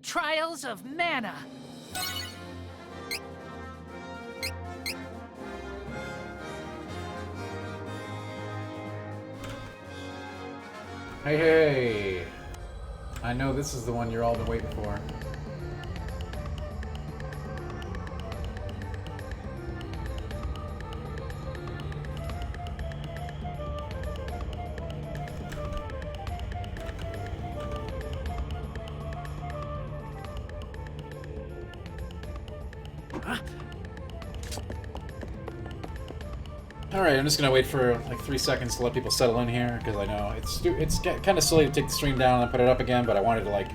Trials of Mana. Hey, hey! I know this is the one you're all been waiting for. Alright, I'm just gonna wait for like 3 seconds to let people settle in here, because I know it's kind of silly to take the stream down and put it up again, but I wanted to like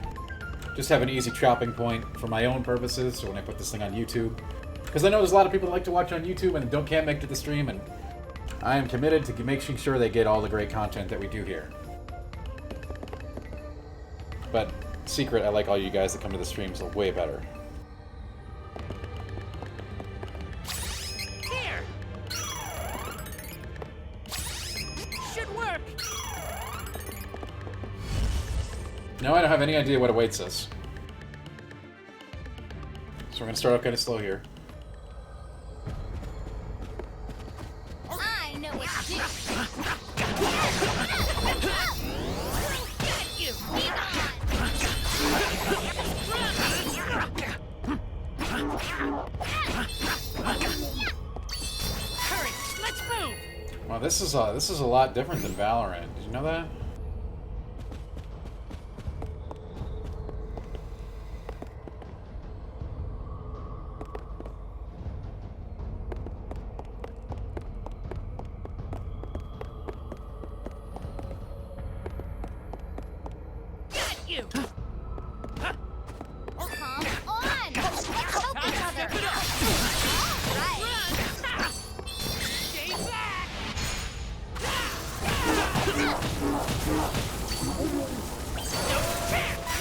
just have an easy chopping point for my own purposes, so when I put this thing on YouTube. Because I know there's a lot of people that like to watch on YouTube and can't make it to the stream, and I am committed to making sure they get all the great content that we do here. But, secret, I like all you guys that come to the streams way better. Now I don't have any idea what awaits us. So we're gonna start out kind of slow here. I know what to do. Hurry, let's move. Wow, this is a lot different than Valorant. Did you know that?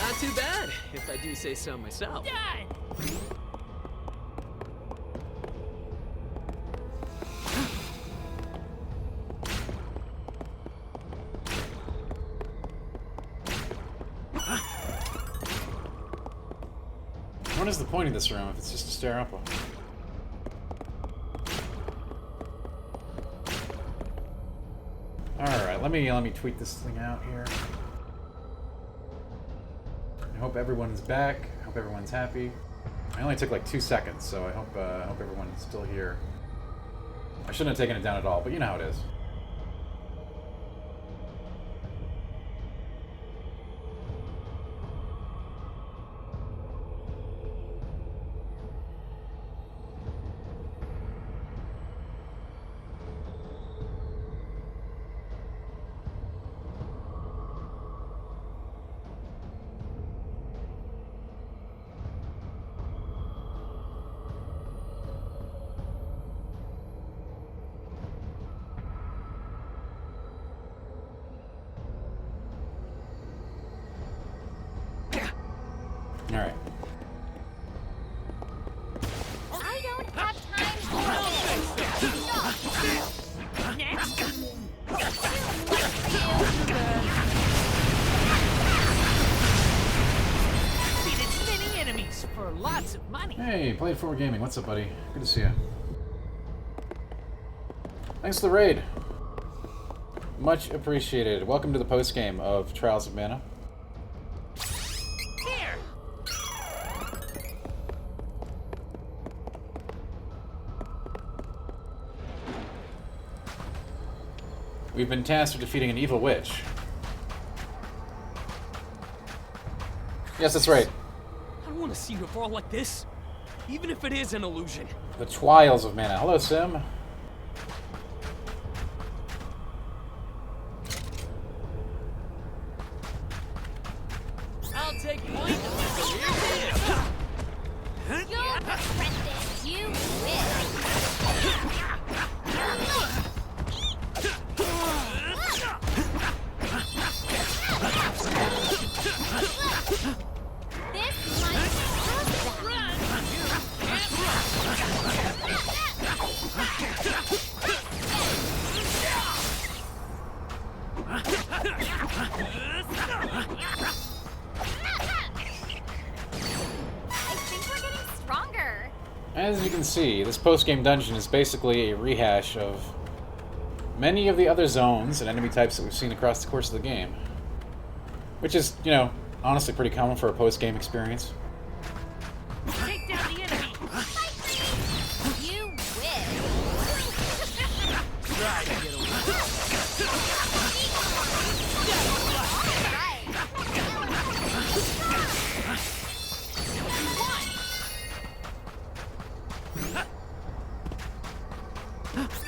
Not too bad, if I do say so myself. What is the point of this room if it's just to stare up on? Alright, let me tweet this thing out here. I hope everyone's back. I hope everyone's happy. I only took like 2 seconds, so I hope everyone's still here. I shouldn't have taken it down at all, but you know how it is. Alright. I don't have time for Defeated many enemies for lots of money. Hey, Played Forward Gaming. What's up, buddy? Good to see you. Thanks for the raid. Much appreciated. Welcome to the post-game of Trials of Mana. We've been tasked with defeating an evil witch. Yes, that's right. I don't want to see her fall like this, even if it is an illusion. The Trials of Mana. Hello, Sim. I'll take point. You'll regret this. You will. This might cause As you can see, this post-game dungeon is basically a rehash of many of the other zones and enemy types that we've seen across the course of the game. Which is, you know, honestly pretty common for a post-game experience. Take down the enemy. You win. Try to get away.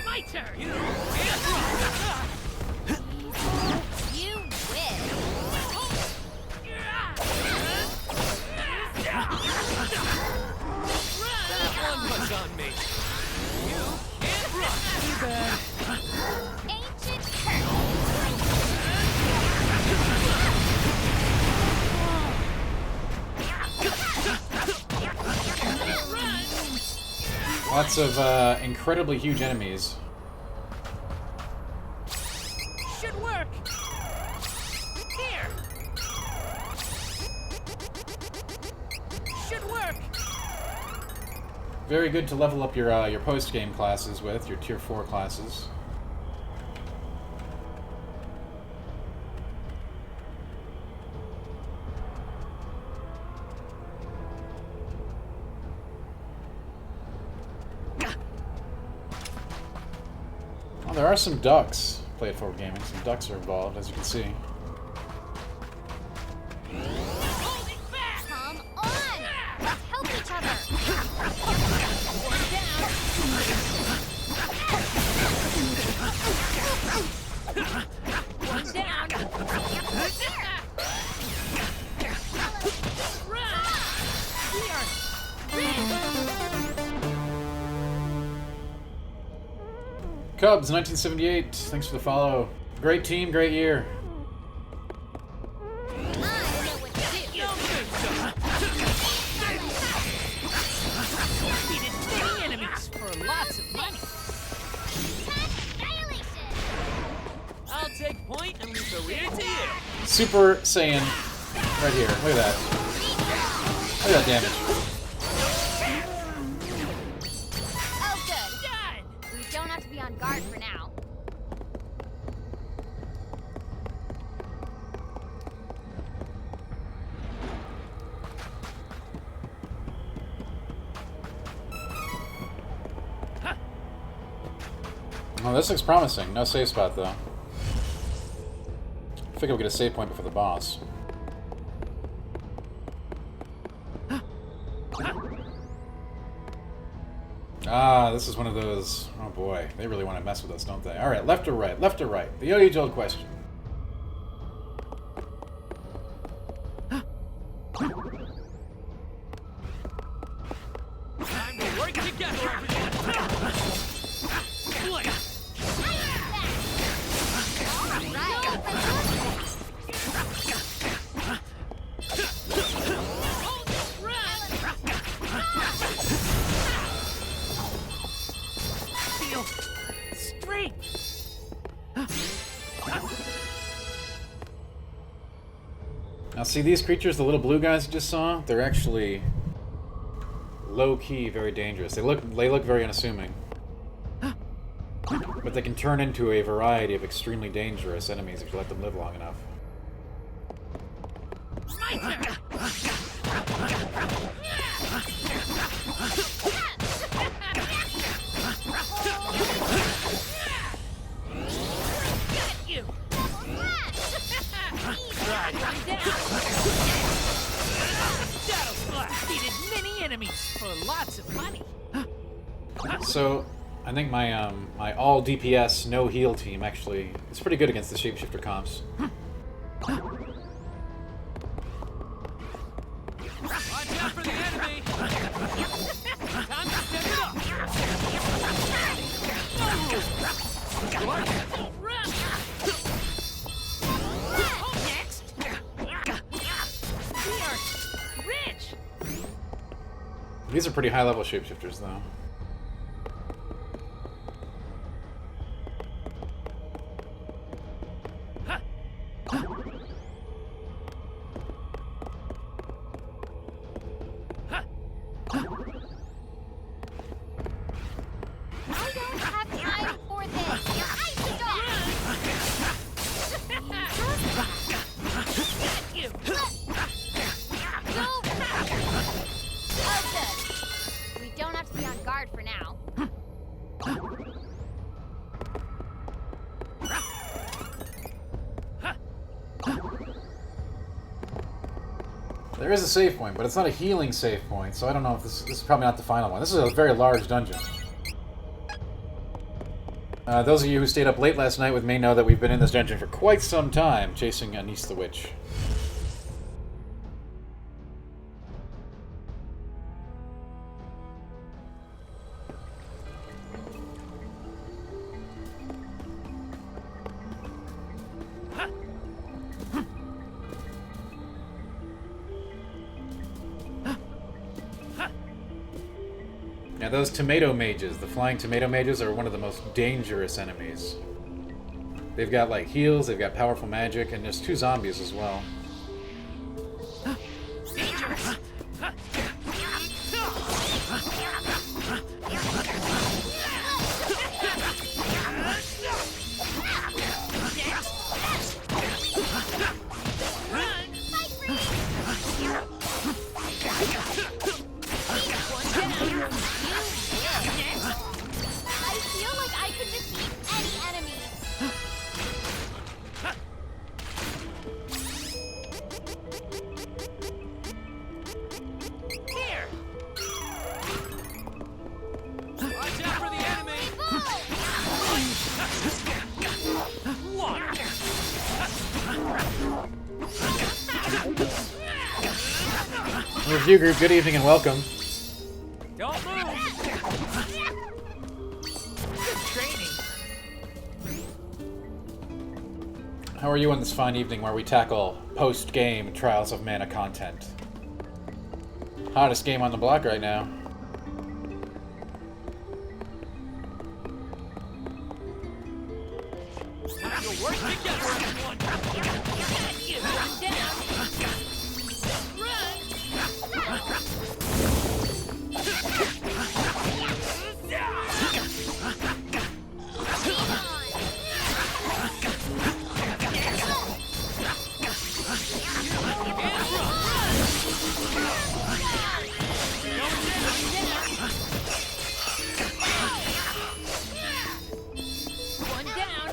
My turn. You win. One was on me. You can't run. Too bad. Ancient curse. Lots of incredibly huge enemies. Should work. Here. Should work. Very good to level up your post-game classes with, your tier 4 classes. Oh, there are some ducks. Play it forward gaming. Some ducks are involved, as you can see. Hold it back. Come on. Let's help each other. One down. One down. Run. We are Cubs, 1978. Thanks for the follow. Great team, great year. I know what to do. no good. Defeated many enemies for lots of money. Annihilation. I'll take point and leave the rear to you. Super Saiyan right here. Look at that. Look at that damage. Oh, good. Done. We don't have to be on guard for now. Oh, this looks promising. No save spot, though. I figure we'll get a save point before the boss. Ah, this is one of those... Oh boy, they really want to mess with us, don't they? Alright, left or right? Left or right? The age-old question. Time to work together, everyone. Split. Feel strength. Now see these creatures, the little blue guys you just saw? They're actually low-key very dangerous. They look very unassuming. But they can turn into a variety of extremely dangerous enemies if you let them live long enough. My turn. Get you. Right. One down. Shadow Slash defeated many enemies for lots of money. So, I think my my all DPS no heal team actually is pretty good against the shapeshifter comps. Watch out for the enemy. Time to step it up. Run. Next. We are rich. These are pretty high level shapeshifters though. There is a save point, but it's not a healing save point, so I don't know if this is probably not the final one. This is a very large dungeon. Those of you who stayed up late last night with me know that we've been in this dungeon for quite some time, chasing Anise the Witch. Now those tomato mages, the flying tomato mages, are one of the most dangerous enemies. They've got like heals, they've got powerful magic, and there's 2 zombies as well. Dangerous. I feel like I could defeat any enemy. Here. Watch out for the enemy! Review group, good evening and welcome. Don't move! Good training. How are you on this fine evening where we tackle post-game Trials of Mana content? Hottest game on the block right now. You'll work together, everyone. Get one down. One down.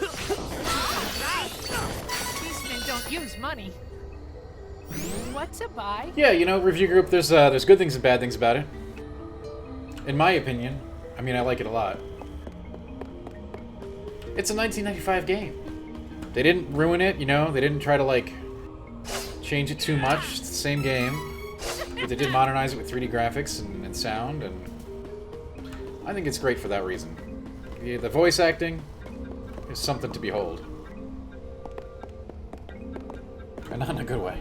These men don't use money. What to buy? Yeah, you know, review group, there's good things and bad things about it. In my opinion, I mean, I like it a lot. It's a 1995 game. They didn't ruin it, you know, they didn't try to, like, change it too much. It's the same game. But they did modernize it with 3D graphics and sound, and I think it's great for that reason. The voice acting is something to behold. And not in a good way.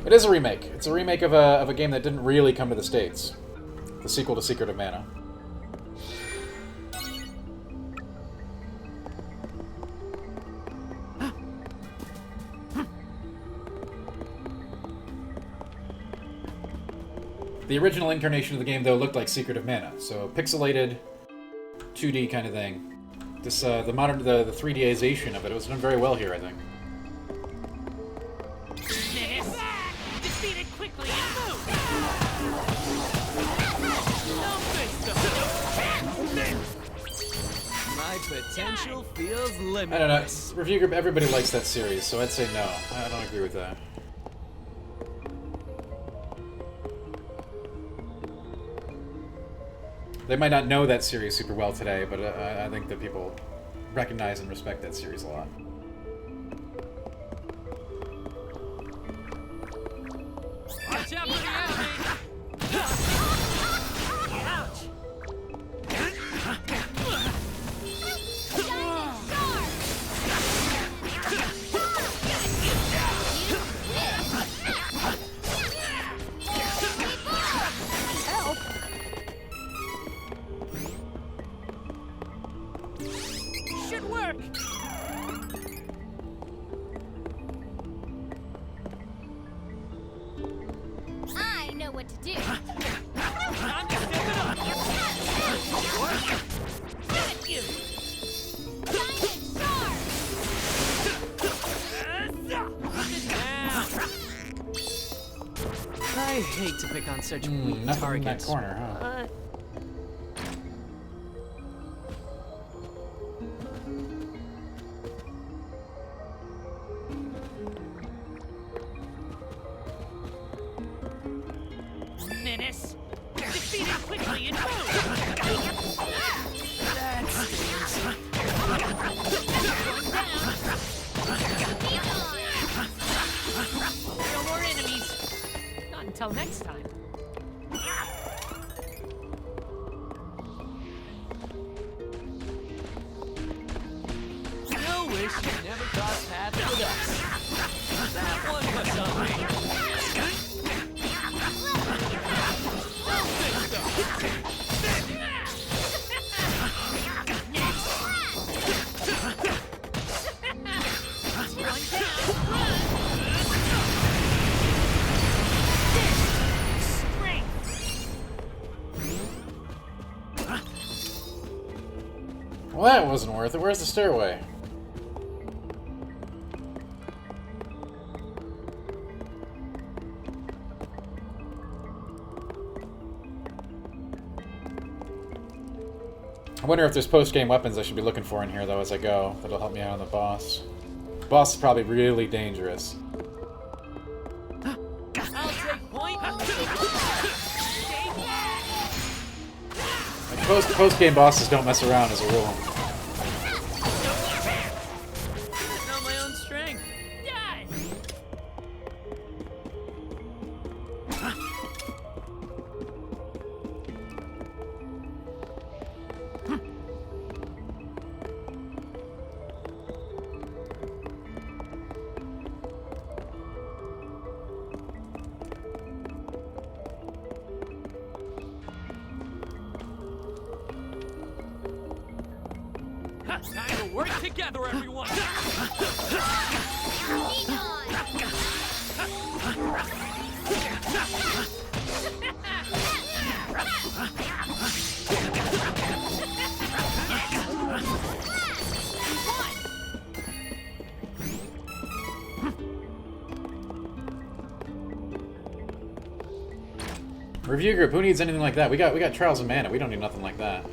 It is a remake. It's a remake of a game that didn't really come to the States. The sequel to Secret of Mana. The original incarnation of the game, though, looked like Secret of Mana, so pixelated, 2D kind of thing. This the 3Dization of it was done very well here, I think. Menace. Defeat it quickly and move. My potential feels I don't know. limitless. Review group, everybody likes that series, so I'd say no. I don't agree with that. They might not know that series super well today, but I think that people recognize and respect that series a lot. Watch out for the enemy! Ouch. Help. Should work. I know what to do. Time to step it up. Got you. Diamond Shark! I hate to pick on such weak Nothing in that targets. corner, huh? Until next time. Still wish you never crossed paths with us. That one was on me. Well, that wasn't worth it. Where's the stairway? I wonder if there's post-game weapons I should be looking for in here, though, as I go. That'll help me out on the boss. The boss is probably really dangerous. I'll take point. Like, post-game bosses don't mess around as a rule. Know my own strength. Time to work together, everyone. Review group, who needs anything like that? We got Trials of Mana. We don't need nothing like that.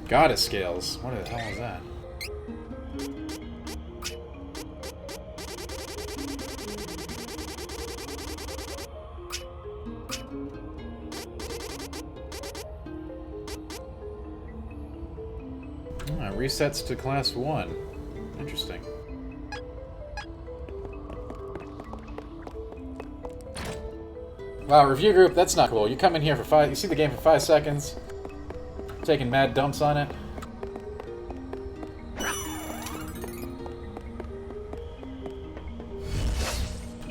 Goddess scales. What the hell is that? Resets to class 1. Interesting. Wow, review group, that's not cool. You come in here for 5, you see the game for 5 seconds, taking mad dumps on it.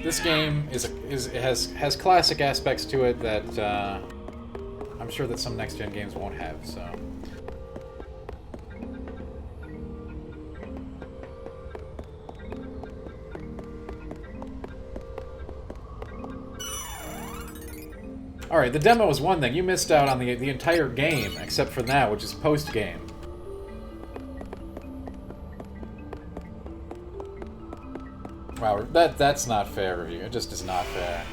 This game has classic aspects to it that I'm sure that some next-gen games won't have, so... Alright, the demo is one thing. You missed out on the entire game, except for that, which is post-game. Wow, that's not fair review. It just is not fair.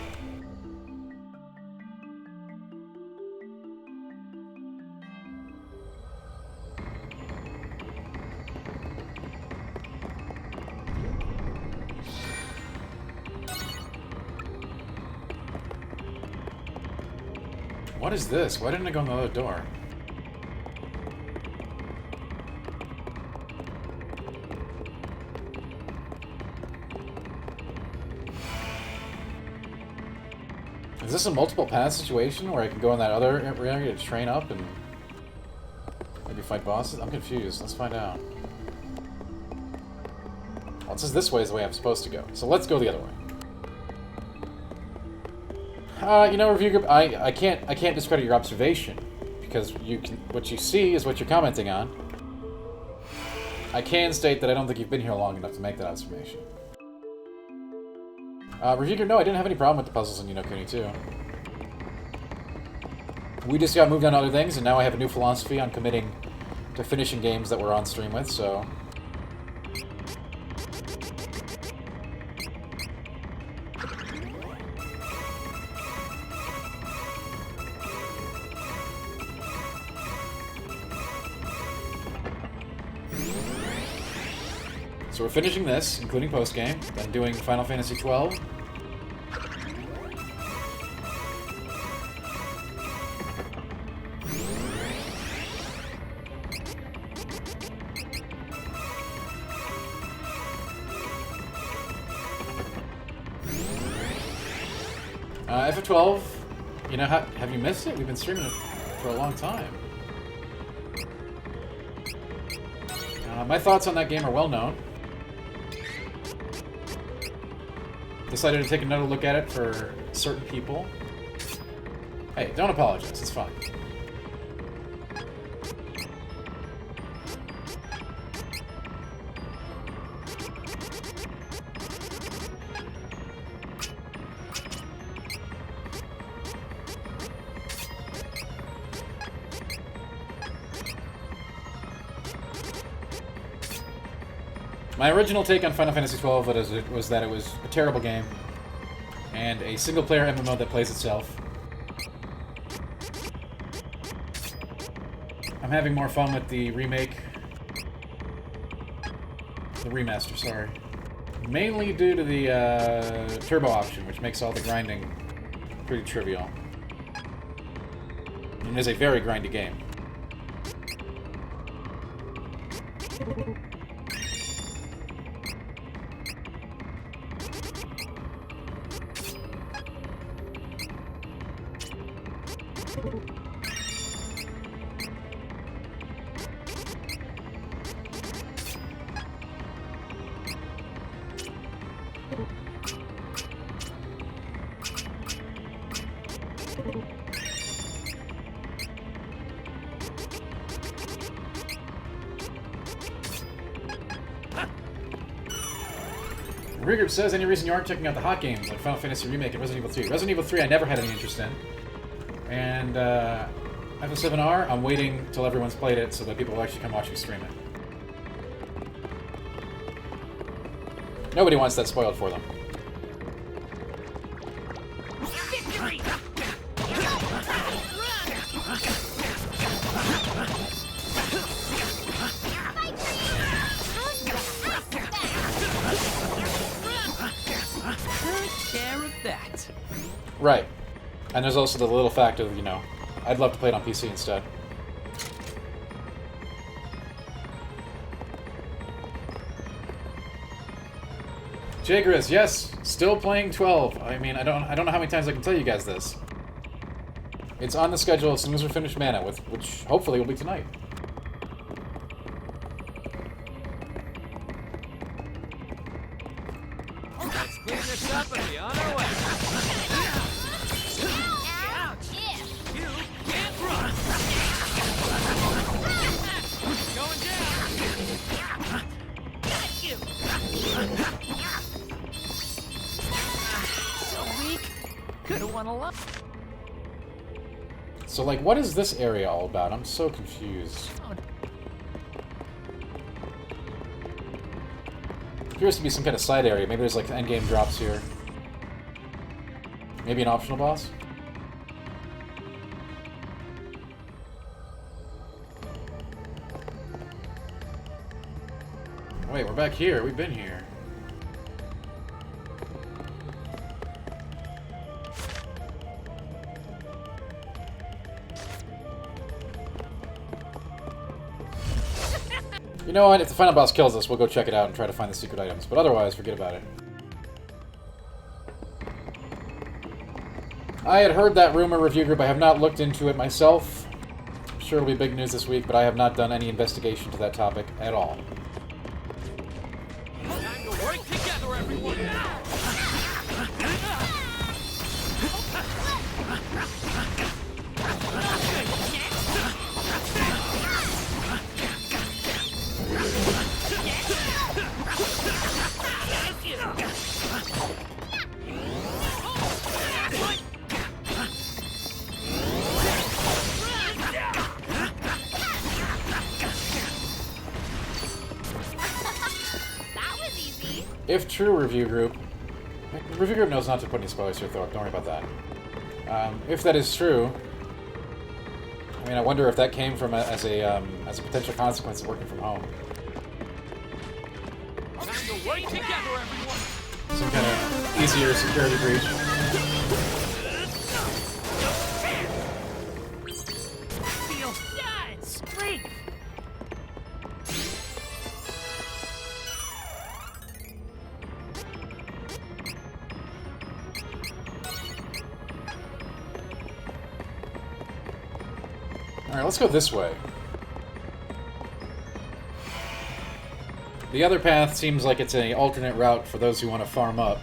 What is this? Why didn't I go in the other door? Is this a multiple path situation where I can go in that other area to train up and maybe fight bosses? I'm confused. Let's find out. Well, it says this way is the way I'm supposed to go. So let's go the other way. You know, review group, I can't discredit your observation because what you see is what you're commenting on. I can state that I don't think you've been here long enough to make that observation. Review group, no, I didn't have any problem with the puzzles in Ni no Kuni 2. We just got moved on to other things, and now I have a new philosophy on committing to finishing games that we're on stream with, so... So we're finishing this, including post-game, then doing Final Fantasy XII. FF12, you know, have you missed it? We've been streaming it for a long time. My thoughts on that game are well known. Decided to take another look at it for certain people. Hey, don't apologize, it's fine. My original take on Final Fantasy XII was that it was a terrible game, and a single-player MMO that plays itself. I'm having more fun with the remake. The remaster, sorry. Mainly due to the turbo option, which makes all the grinding pretty trivial. And it is a very grindy game. Regroup says, any reason you aren't checking out the hot games like Final Fantasy Remake and Resident Evil 3? Resident Evil 3 I never had any interest in. And FF7R, I'm waiting till everyone's played it so that people will actually come watch me stream it. Nobody wants that spoiled for them. Victory! Take care of that. Right. And there's also the little fact of, you know, I'd love to play it on PC instead. Jagris, yes, still playing 12. I mean, I don't know how many times I can tell you guys this. It's on the schedule as soon as we finish Mana, which hopefully will be tonight. Let's clean this up and be on our way. Ouch! You can't run. Going down. Got you! So weak. Could have won a lot. So, like, what is this area all about? I'm so confused. Appears to be some kind of side area. Maybe there's, like, endgame drops here. Maybe an optional boss? Wait, we're back here. We've been here. You know what? If the final boss kills us, we'll go check it out and try to find the secret items. But otherwise, forget about it. I had heard that rumor review group. I have not looked into it myself. I'm sure it'll be big news this week, but I have not done any investigation to that topic at all. Time to work together, everyone. That was easy. If true, review group knows not to put any spoilers here, Thor. Don't worry about that. If that is true, I mean, I wonder if that came from as a potential consequence of working from home. Time to work together, everyone. Some kind of easier security breach. Feel done! Strength! Alright, let's go this way. The other path seems like it's an alternate route for those who want to farm up.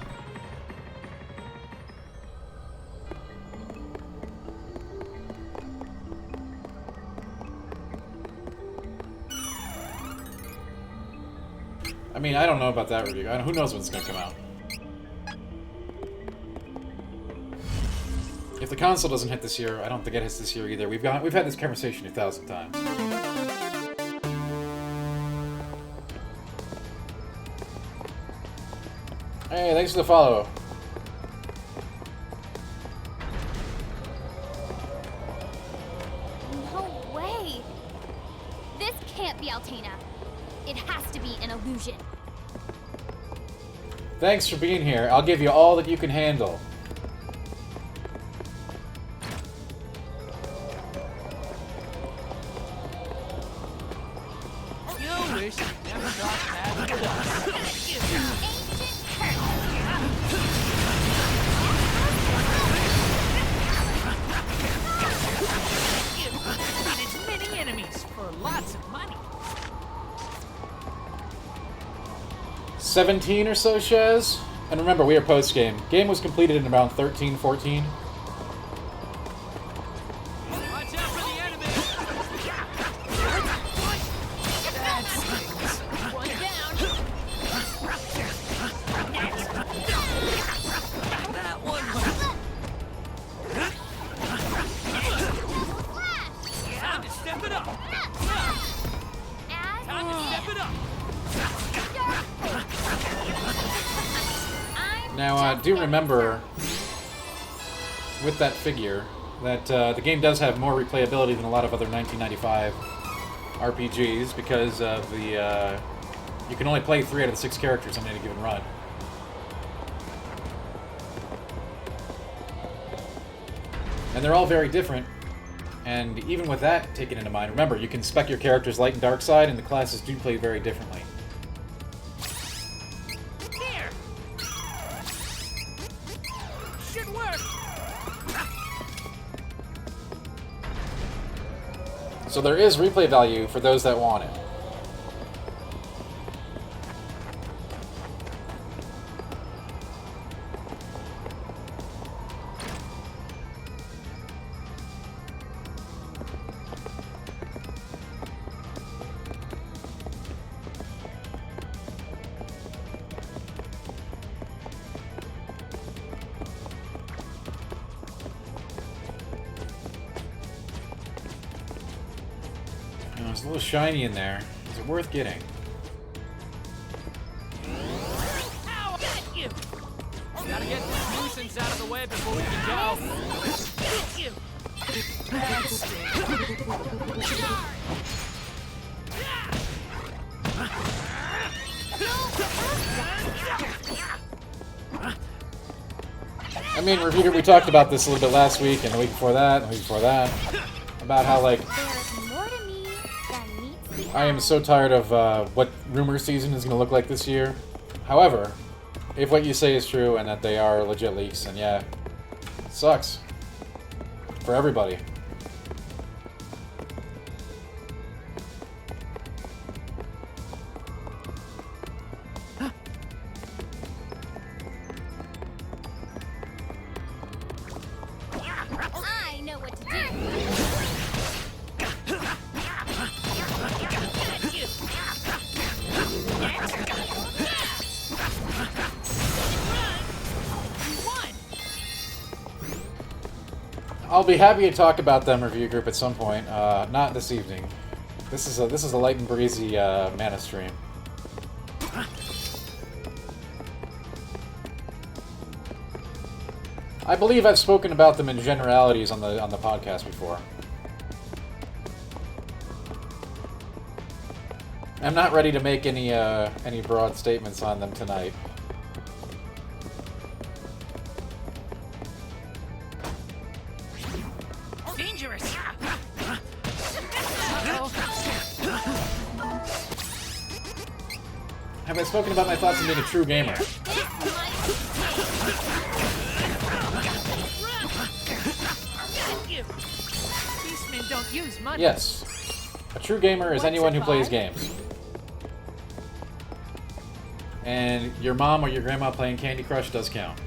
I mean, I don't know about that review. Who knows when it's going to come out? If the console doesn't hit this year, I don't think it hits this year either. We've had this conversation 1,000 times. Hey, thanks for the follow. No way! This can't be Altaina. It has to be an illusion. Thanks for being here. I'll give you all that you can handle. You wish you never got mad at us. Defeated many enemies for lots of money. 17 or so, Shaz? And remember, we are post-game. Game was completed in around 13, 14. Watch out for the enemy! One down. That one was time to step it up! Time to step it up! Now, do remember, with that figure, that the game does have more replayability than a lot of other 1995 RPGs because of the, you can only play 3 out of the 6 characters on any given run. And they're all very different, and even with that taken into mind, remember, you can spec your characters light and dark side, and the classes do play very differently. Here. Should work. So there is replay value for those that want it. It's a little shiny in there. Is it worth getting? Ow! Got you. Gotta get this nuisance out of the way before we can go. Get you. I mean, Reviewer, we talked about this a little bit last week, and the week before that, and the week before that, about how, like, There's more to me than meets the I am eye. so tired of what rumor season is going to look like this year. However, if what you say is true and that they are legit leaks, then yeah, it sucks. For everybody. I know what to do. Got you. You won. I'll be happy to talk about them review group at some point. Not this evening. This is a light and breezy mana stream. I believe I've spoken about them in generalities on the podcast before. I'm not ready to make any broad statements on them tonight. Dangerous. Have I spoken about my thoughts on being a true gamer? This might Got you. Beastmen don't use money. Yes. A true gamer is What's anyone who a plays vibe? games. And your mom or your grandma playing Candy Crush does count.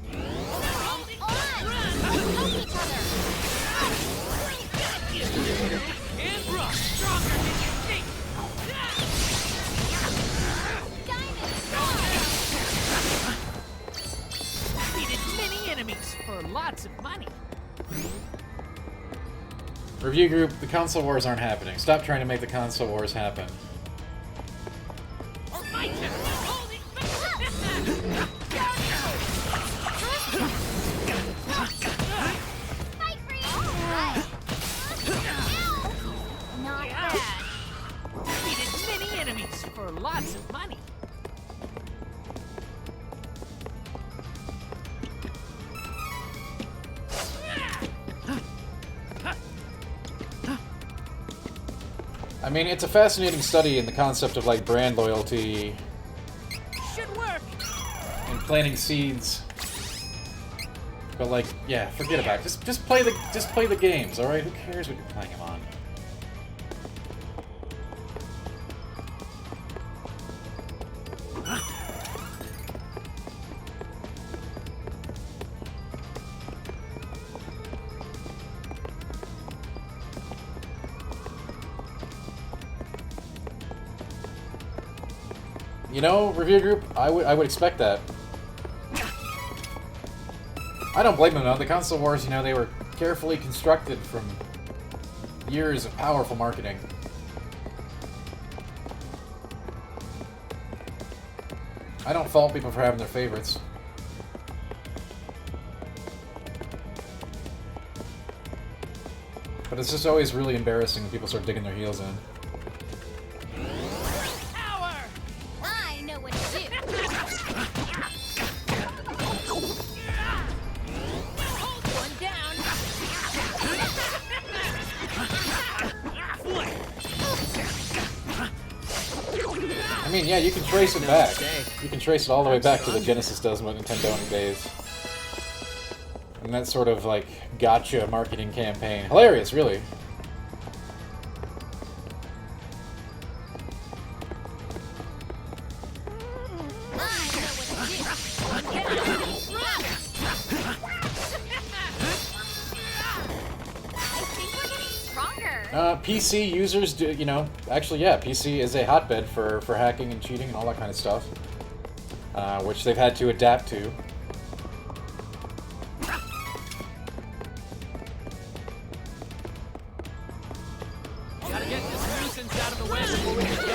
Help each other. And run. Stronger than you think. Diamond. Defeated many enemies for lots of money. Review group, the console wars aren't happening. Stop trying to make the console wars happen. Or my turn. Hold it back. Fight for you. Not bad. Defeated many enemies for lots of money. I mean, it's a fascinating study in the concept of like brand loyalty Should work. and planting seeds. But like, yeah, forget about it. Just play the games, all right? Who cares what you're playing them on? You know, review group, I would expect that. I don't blame them though. The console wars, you know, they were carefully constructed from years of powerful marketing. I don't fault people for having their favorites. But it's just always really embarrassing when people start digging their heels in. Power. I know what to do. Hold one down. I mean, yeah, you can trace it back. You can trace it all the way back to the Genesis does what Nintendo in days. And that sort of, like, gotcha marketing campaign. Hilarious, really. I know what to do. I think we're getting stronger. PC users do, you know, actually, yeah, PC is a hotbed for hacking and cheating and all that kind of stuff. Which they've had to adapt to. Gotta get this nuisance out of the way before we can go.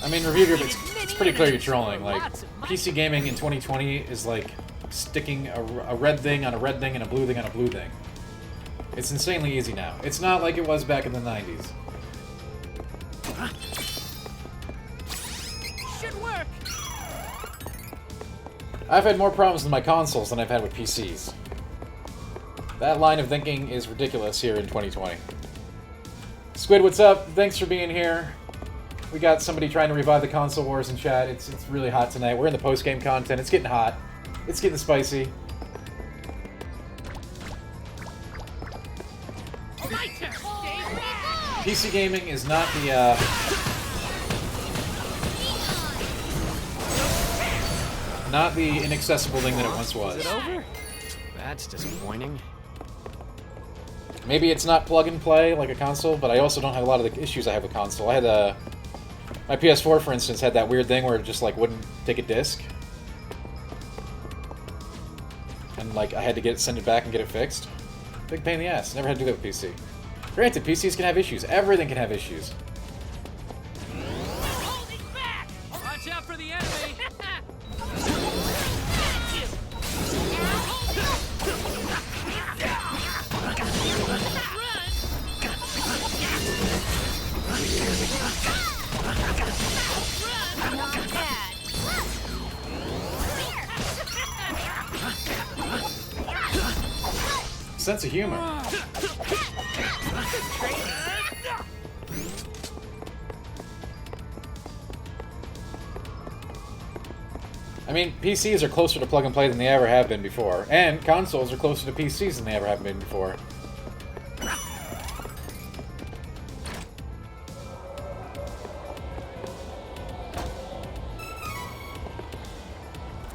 I mean, review group, it's pretty clear you're trolling. Like, PC gaming in 2020 is like sticking a red thing on a red thing and a blue thing on a blue thing. It's insanely easy now. It's not like it was back in the 90s. Should work. I've had more problems with my consoles than I've had with PCs. That line of thinking is ridiculous here in 2020. Squid, what's up? Thanks for being here. We got somebody trying to revive the console wars in chat. It's really hot tonight. We're in the post-game content. It's getting hot. It's getting spicy. My turn. Stay back. PC gaming is not the, not the inaccessible thing that it once was. Is it over? That's disappointing. Maybe it's not plug and play like a console, but I also don't have a lot of the issues I have with console. I had my PS4, for instance, had that weird thing where it just like wouldn't take a disc, and like I had to send it back and get it fixed. Big pain in the ass. Never had to do that with PC. Granted, PCs can have issues. Everything can have issues. Hold it back. Watch out for the enemy. Not bad. Sense of humor. I mean, PCs are closer to plug and play than they ever have been before, and consoles are closer to PCs than they ever have been before.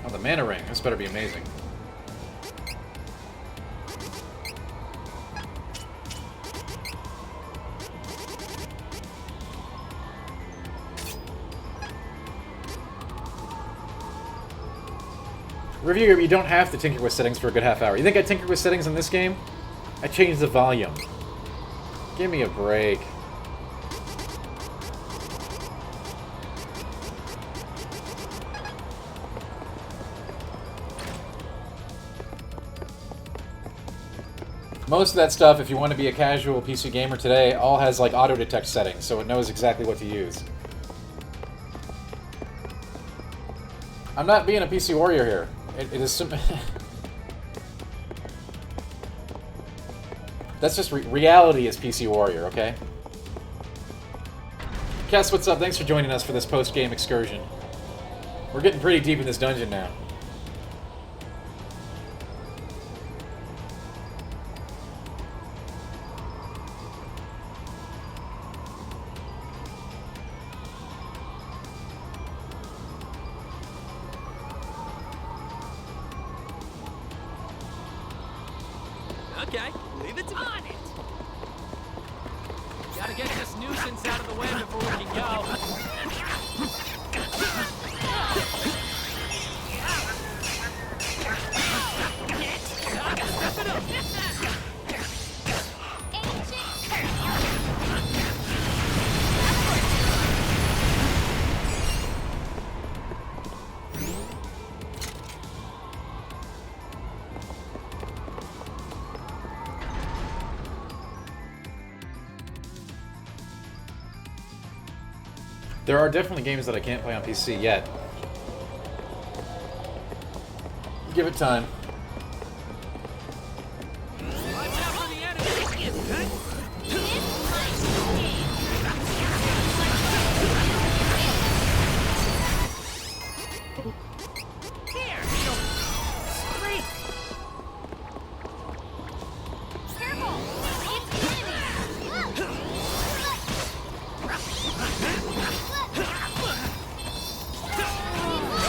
Oh, the mana ring. This better be amazing. Reviewer, you don't have to tinker with settings for a good half hour. You think I tinkered with settings in this game? I changed the volume. Give me a break. Most of that stuff, if you want to be a casual PC gamer today, all has like auto-detect settings, so it knows exactly what to use. I'm not being a PC warrior here. It is simple. That's just reality is PC warrior, okay? Cass, what's up? Thanks for joining us for this post-game excursion. We're getting pretty deep in this dungeon now. Okay, leave it to on it. Gotta get this nuisance out of the way before we can go. Step it up. There are definitely games that I can't play on PC yet. Give it time. Watch out for the enemy. Here. Great. Careful! It's the enemy!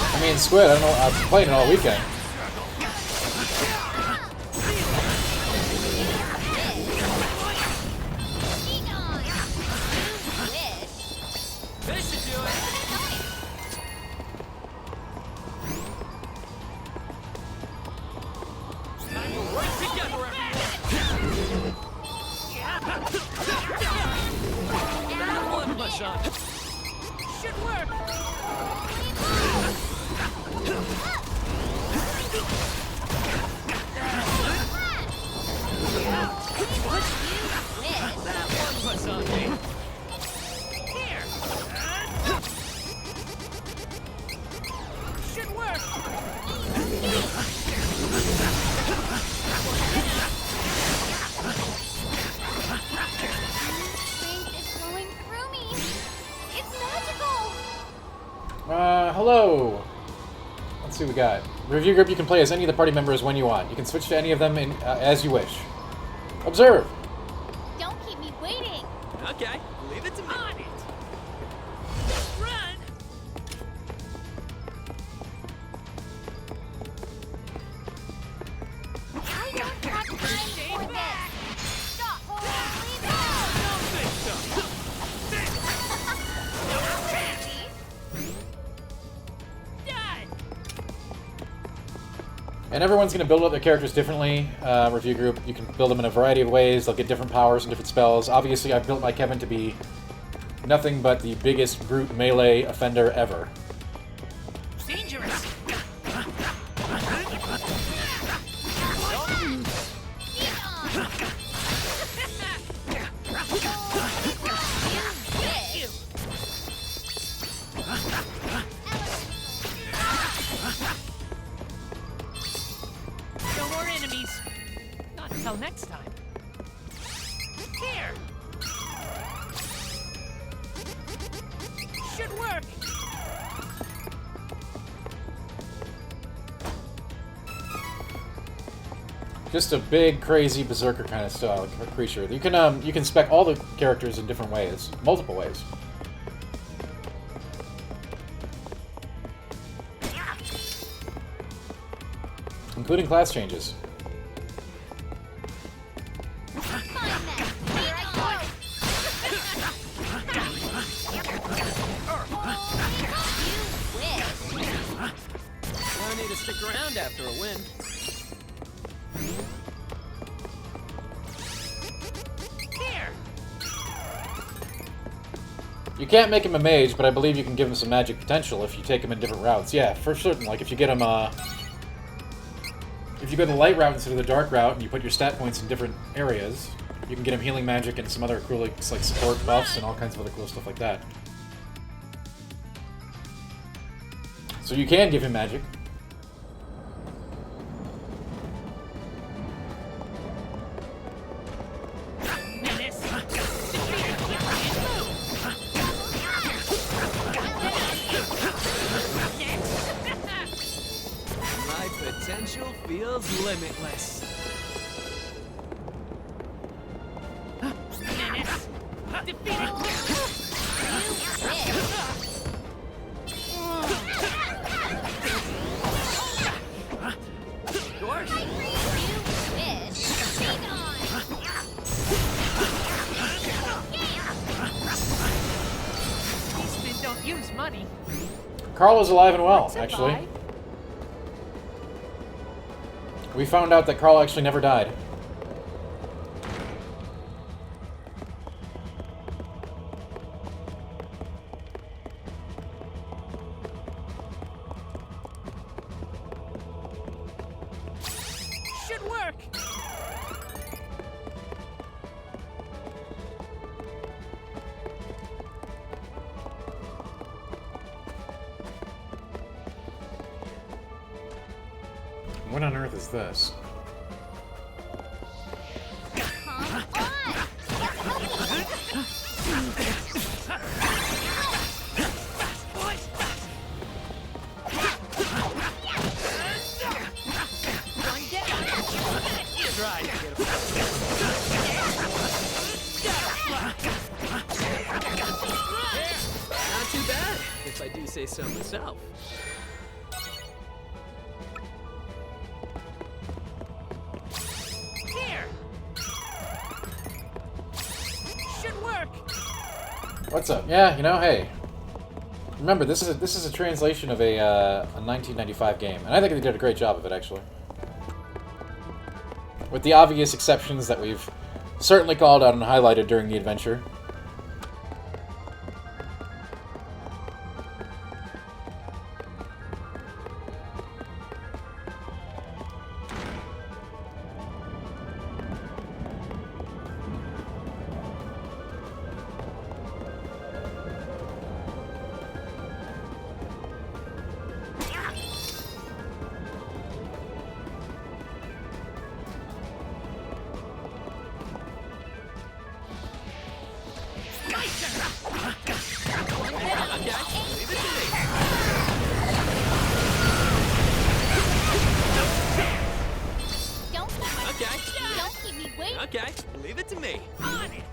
I mean, Squid, I don't know, I've played it all weekend. This should do it. Time to work together, everyone. One, my son. Should work. That one was on me. Here. Should work. Strength is flowing through me. It's magical. Hello. Let's see what we got. Review group, you can play as any of the party members when you want. You can switch to any of them as you wish. Observe. Don't keep me waiting. Okay, leave it to me. On it. Run. I don't have time for this. Stop. Please Don't think so. Done. And everyone's going to build up their characters differently. Review group, you can build them in a variety of ways. They'll get different powers and different spells. Obviously, I've built my Kevin to be nothing but the biggest brute melee offender ever. Dangerous. No more enemies. Not until next time. Here. Should work. Just a big, crazy berserker kind of style creature. You can spec all the characters in different ways, multiple ways. Including class changes. I need to stick around after a win. Here. You can't make him a mage, but I believe you can give him some magic potential if you take him in different routes. Yeah, for certain. Like if you get him, if you go the light route instead of the dark route, and you put your stat points in different areas, you can get him healing magic and some other cool like support buffs and all kinds of other cool stuff like that. So you can give him magic. Menace. My potential feels limitless. Menace. Defeated. Gorsh. These men don't use money. Carl is alive and well, What's a actually. buy? We found out that Carl actually never died. Should work. What on earth is this? Come on! One down. Try to get him. Not too bad, if I do say so myself. Here. Should work. What's up? Yeah, you know, hey. Remember, this is a translation of a 1995 game, and I think they did a great job of it, actually. With the obvious exceptions that we've certainly called out and highlighted during the adventure. Don't keep me waiting. Okay, leave it to me. On it.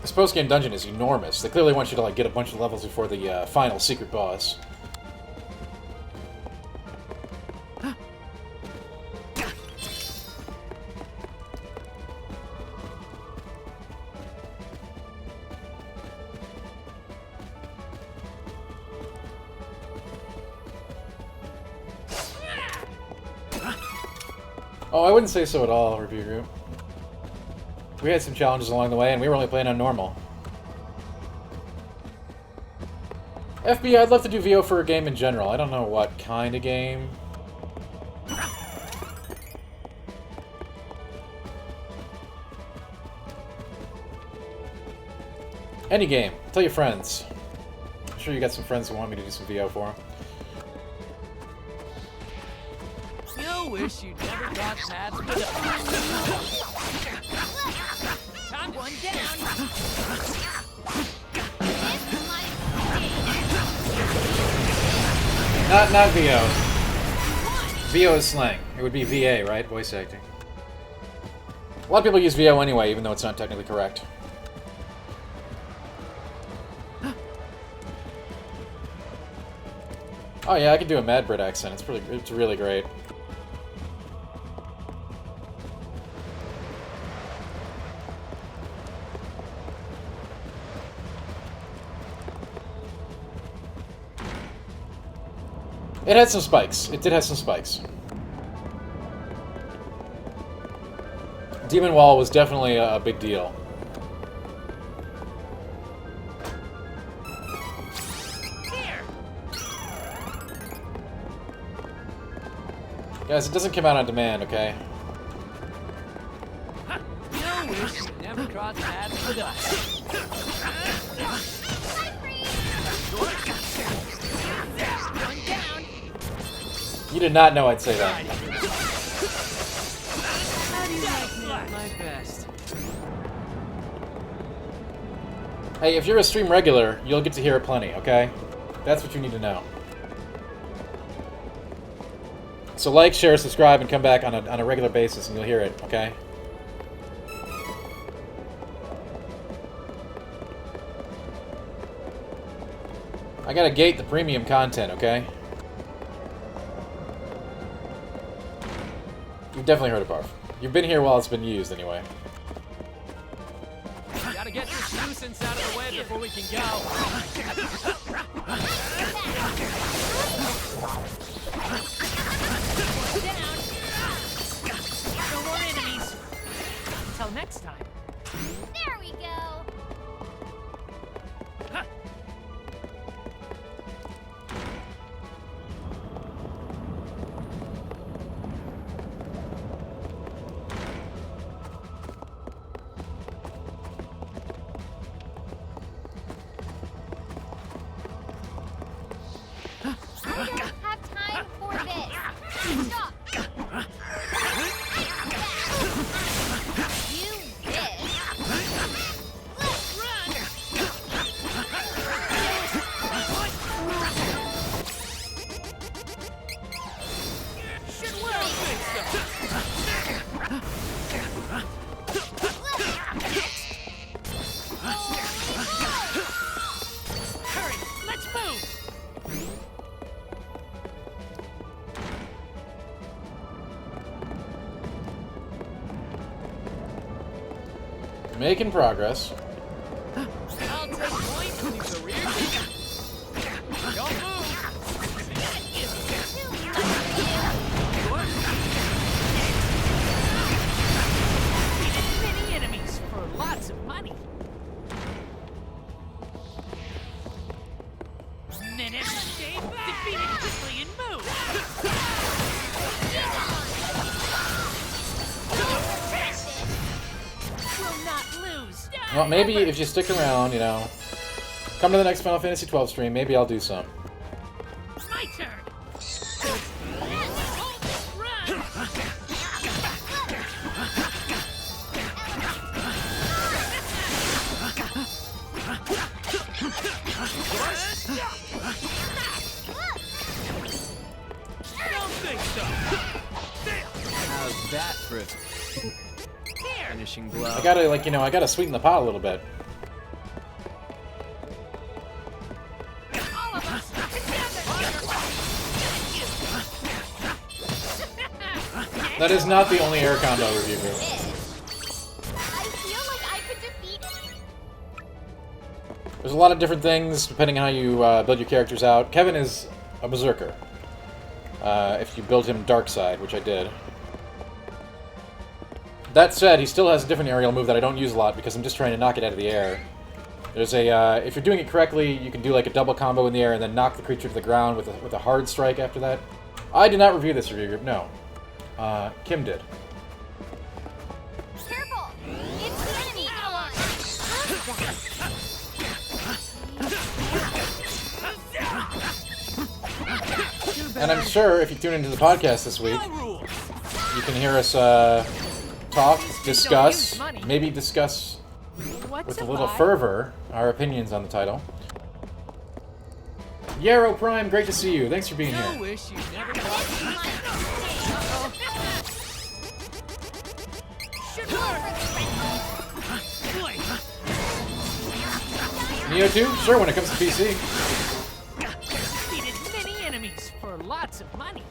This post-game dungeon is enormous. They clearly want you to like get a bunch of levels before the final secret boss. Oh, I wouldn't say so at all, review group. We had some challenges along the way, and we were only playing on normal. FB, I'd love to do VO for a game in general. I don't know what kind of game. Any game. Tell your friends. sure you got some friends who want me to do some VO for them. You wish you'd never got past the Time one down. This might Not VO. VO is slang. It would be VA, right? Voice acting. A lot of people use VO anyway, even though it's not technically correct. Oh yeah, I can do a Mad Brit accent. It's really great. It had some spikes. It did have some spikes. Demon Wall was definitely a big deal. Guys, it doesn't come out on demand, okay? You wish you'd never crossed paths with us. One down. You did not know I'd say that. How do you like me at my best? Hey, if you're a stream regular, you'll get to hear it plenty, okay? That's what you need to know. So like, share, subscribe, and come back on a regular basis, and you'll hear it, okay? I gotta gate the premium content, okay? You've definitely heard of Barf. You've been here while it's been used, anyway. Gotta get this nuisance out of the way before we can go. Down. No more enemies. Until next time. There we go. I don't have time for this. Stop. You wish. Let's run. Should work. Hurry. Let's move. Making progress. I'll take point when he's a rear. Don't move. Many enemies for lots of money. Minute. Game defeated quickly and move. Will not lose. Well, maybe if you stick around, you know, come to the next Final Fantasy XII stream, maybe I'll do some. My turn. Don't think so. How's that for a finishing blow? I gotta, like, you know, I gotta sweeten the pot a little bit. All of us together. That is not the only air combo review group. I feel like I could defeat. There's a lot of different things depending on how you build your characters out. Kevin is a berserker. If you build him Dark Side, which I did. That said, he still has a different aerial move that I don't use a lot because I'm just trying to knock it out of the air. There's a, if you're doing it correctly, you can do like a double combo in the air and then knock the creature to the ground with a hard strike after that. I did not review this review group, no. Kim did. Careful! It's the enemy ally! And I'm sure if you tune into the podcast this week, No rules. you can hear us talk, discuss, maybe discuss What's with a a little lie? fervor our opinions on the title. Yarrow Prime, great to see you. Thanks for being No here. wish you never This got. Should work. Boy, Neo 2? Sure, when it comes to PC. defeated many enemies for lots of money.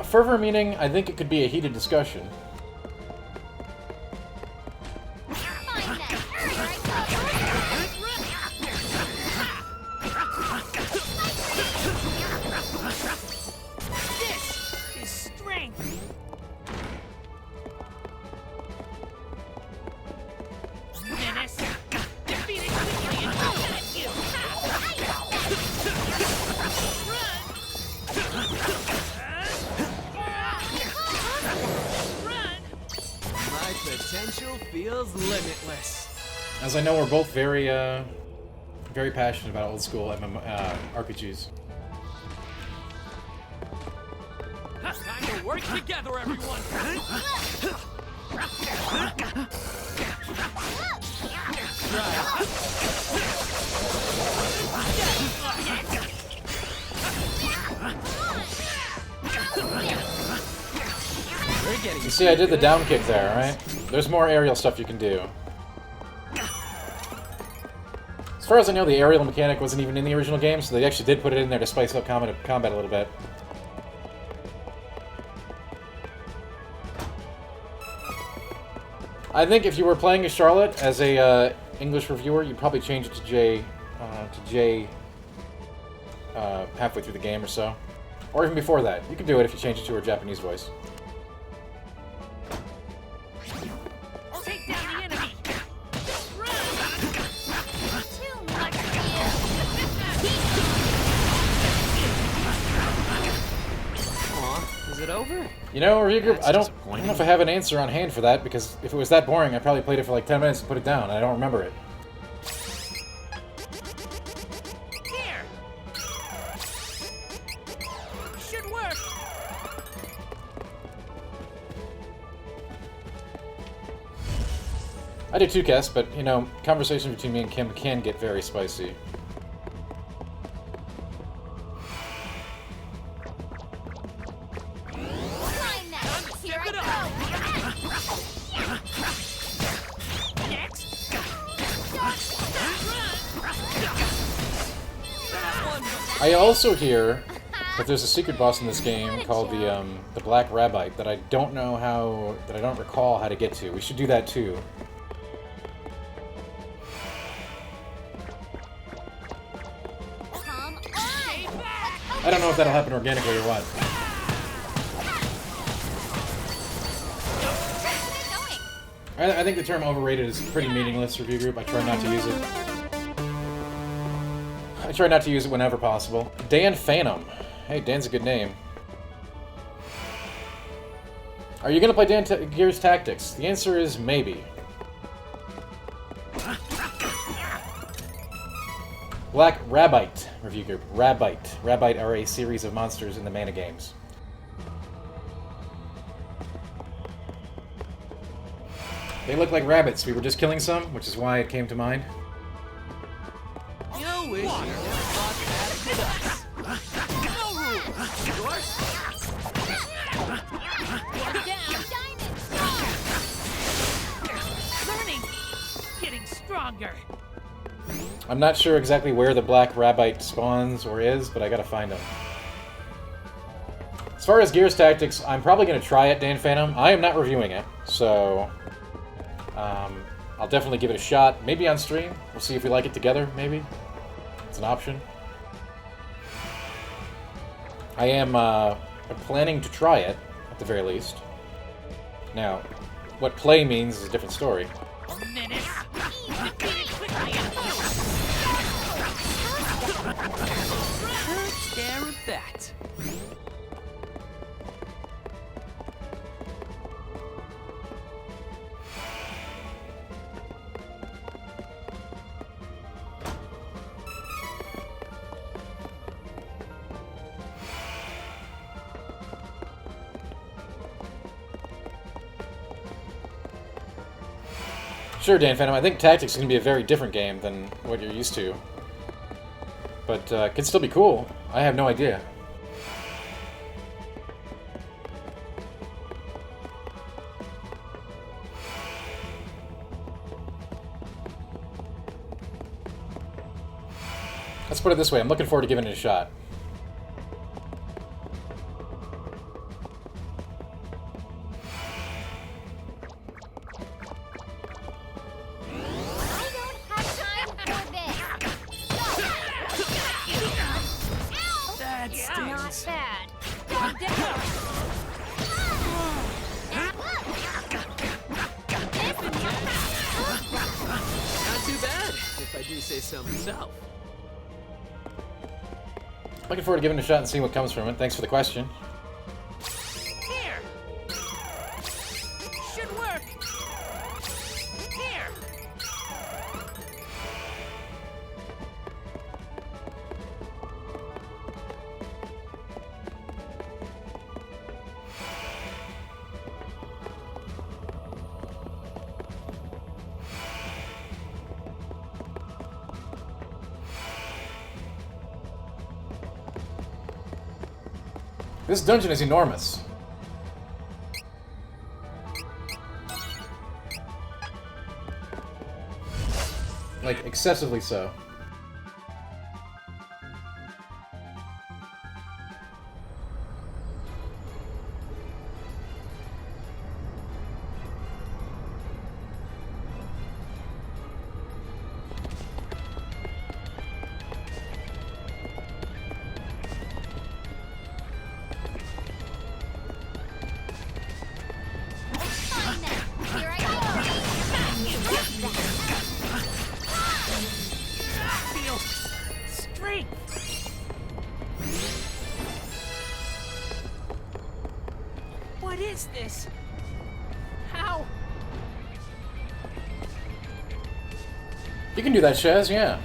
Fervor meaning, I think it could be a heated discussion. Find them. Here I This is strength. Menace. Defeated quickly and don't let you. Run. My potential feels limitless. As I know, we're both very, very passionate about old school RPGs. Time to work together, everyone. We're getting. You see, I did the down kick there, right? There's more aerial stuff you can do. As far as I know, the aerial mechanic wasn't even in the original game, so they actually did put it in there to spice up combat a little bit. I think if you were playing as Charlotte as a English reviewer, you'd probably change it to J halfway through the game or so. Or even before that. You could do it if you change it to her Japanese voice. Take down the enemy. Run. Too much for Aw, is it over? You know, review group, That's I don't disappointing. know if I have an answer on hand for that, because if it was that boring, I probably played it for like 10 minutes and put it down, and I don't remember it. Here. Should work. I do too, Kess, but, you know, conversations between me and Kim can get very spicy. Climb them. Here I Step it go. Next. I also hear that there's a secret boss in this game called the Black Rabbite that I don't know how, that I don't recall how to get to. We should do that too. Come on. I don't know if that'll happen organically or what. Where's it going? I think the term overrated is pretty meaningless, review group. I try not to use it. I try not to use it whenever possible. Dan Phantom. Hey, Dan's a good name. Are you gonna play Gears Tactics? The answer is maybe. Black Rabbite review group. Rabbite. Rabbite are a series of monsters in the Mana games. They look like rabbits. We were just killing some, which is why it came to mind. No wish you never fought that with us. No rules. Yours. One down. Diamond. Learning. Getting stronger. I'm not sure exactly where the Black Rabbite spawns or is, but I gotta find him. As far as Gears Tactics, I'm probably gonna try it, Dan Phantom. I am not reviewing it, so I'll definitely give it a shot. Maybe on stream. We'll see if we like it together, maybe. It's an option. I am planning to try it, at the very least. Now, what play means is a different story. Menace. Defeated quickly and Take care of that. Sure, Dan Phantom. I think Tactics is going to be a very different game than what you're used to. But it could still be cool. I have no idea. Let's put it this way. I'm looking forward to giving it a shot. Not bad. Not too bad, if I do say so myself. Looking forward to giving it a shot and seeing what comes from it. Thanks for the question. Here. Should work. Here. This dungeon is enormous. Like, excessively so. Here I go. Feel strength. What is this? How? You can do that, Shaz, yeah.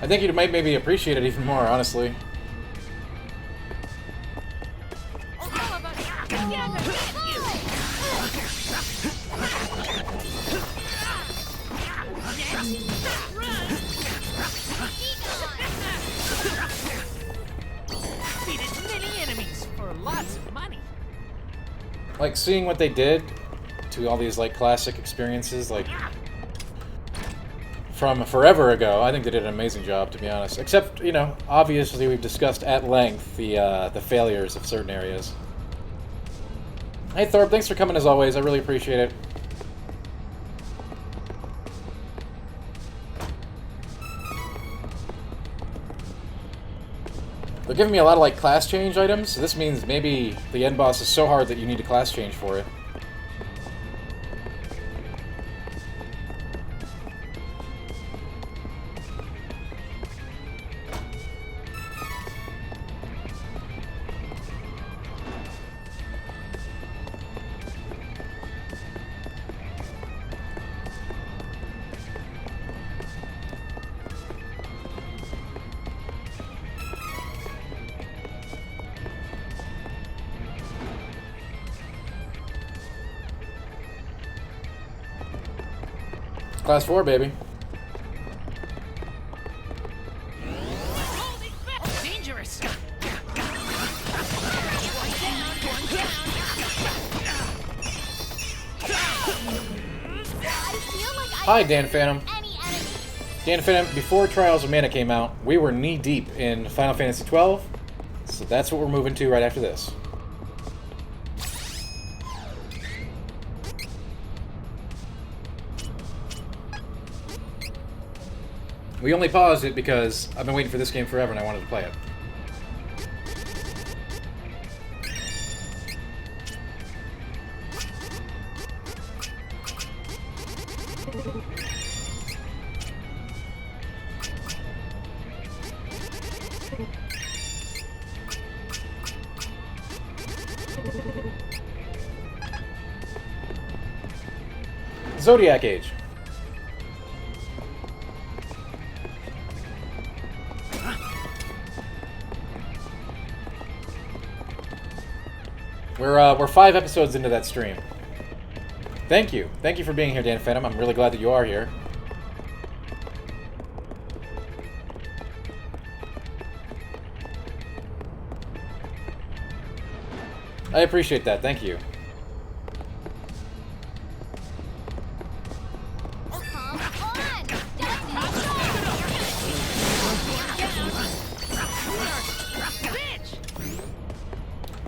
I think you might maybe appreciate it even more, honestly. Defeated many enemies for lots of money. Like, seeing what they did to all these, like, classic experiences, like, from forever ago, I think they did an amazing job, to be honest. Except, you know, obviously we've discussed at length the failures of certain areas. Hey, Thorpe, thanks for coming as always. I really appreciate it. They're giving me a lot of, like, class change items, so this means maybe the end boss is so hard that you need a class change for it. Class 4, baby. Holding back. Dangerous. One down, one down. I feel like I Hi, Dan Phantom. any enemy. Dan Phantom, before Trials of Mana came out, we were knee-deep in Final Fantasy XII, so that's what we're moving to right after this. We only paused it because I've been waiting for this game forever and I wanted to play it. Zodiac Age. We're 5 episodes into that stream. Thank you. Thank you for being here, Dan Phantom. I'm really glad that you are here. I appreciate that. Thank you.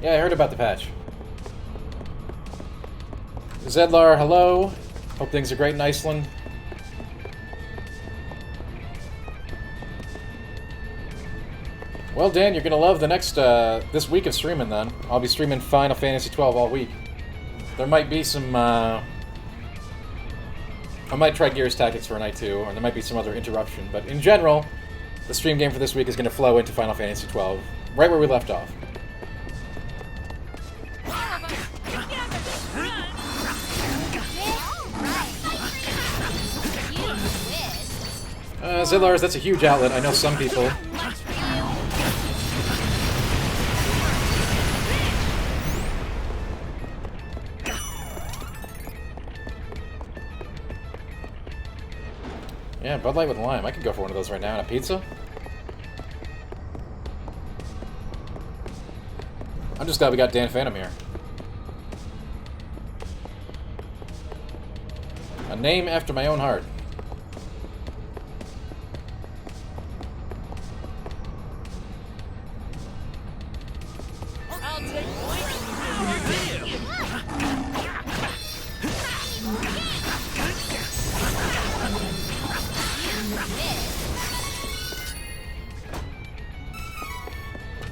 Yeah, I heard about the patch. Zedlar, hello. Hope things are great in Iceland. Well, Dan, you're gonna love the next, this week of streaming then. I'll be streaming Final Fantasy XII all week. There might be some, I might try Gears Tactics for a night too, or there might be some other interruption, but in general, the stream game for this week is gonna flow into Final Fantasy XII, right where we left off. Zillars, that's a huge outlet. I know some people. Yeah, Bud Light with lime. I could go for one of those right now. And a pizza? I'm just glad we got Dan Phantom here. A name after my own heart.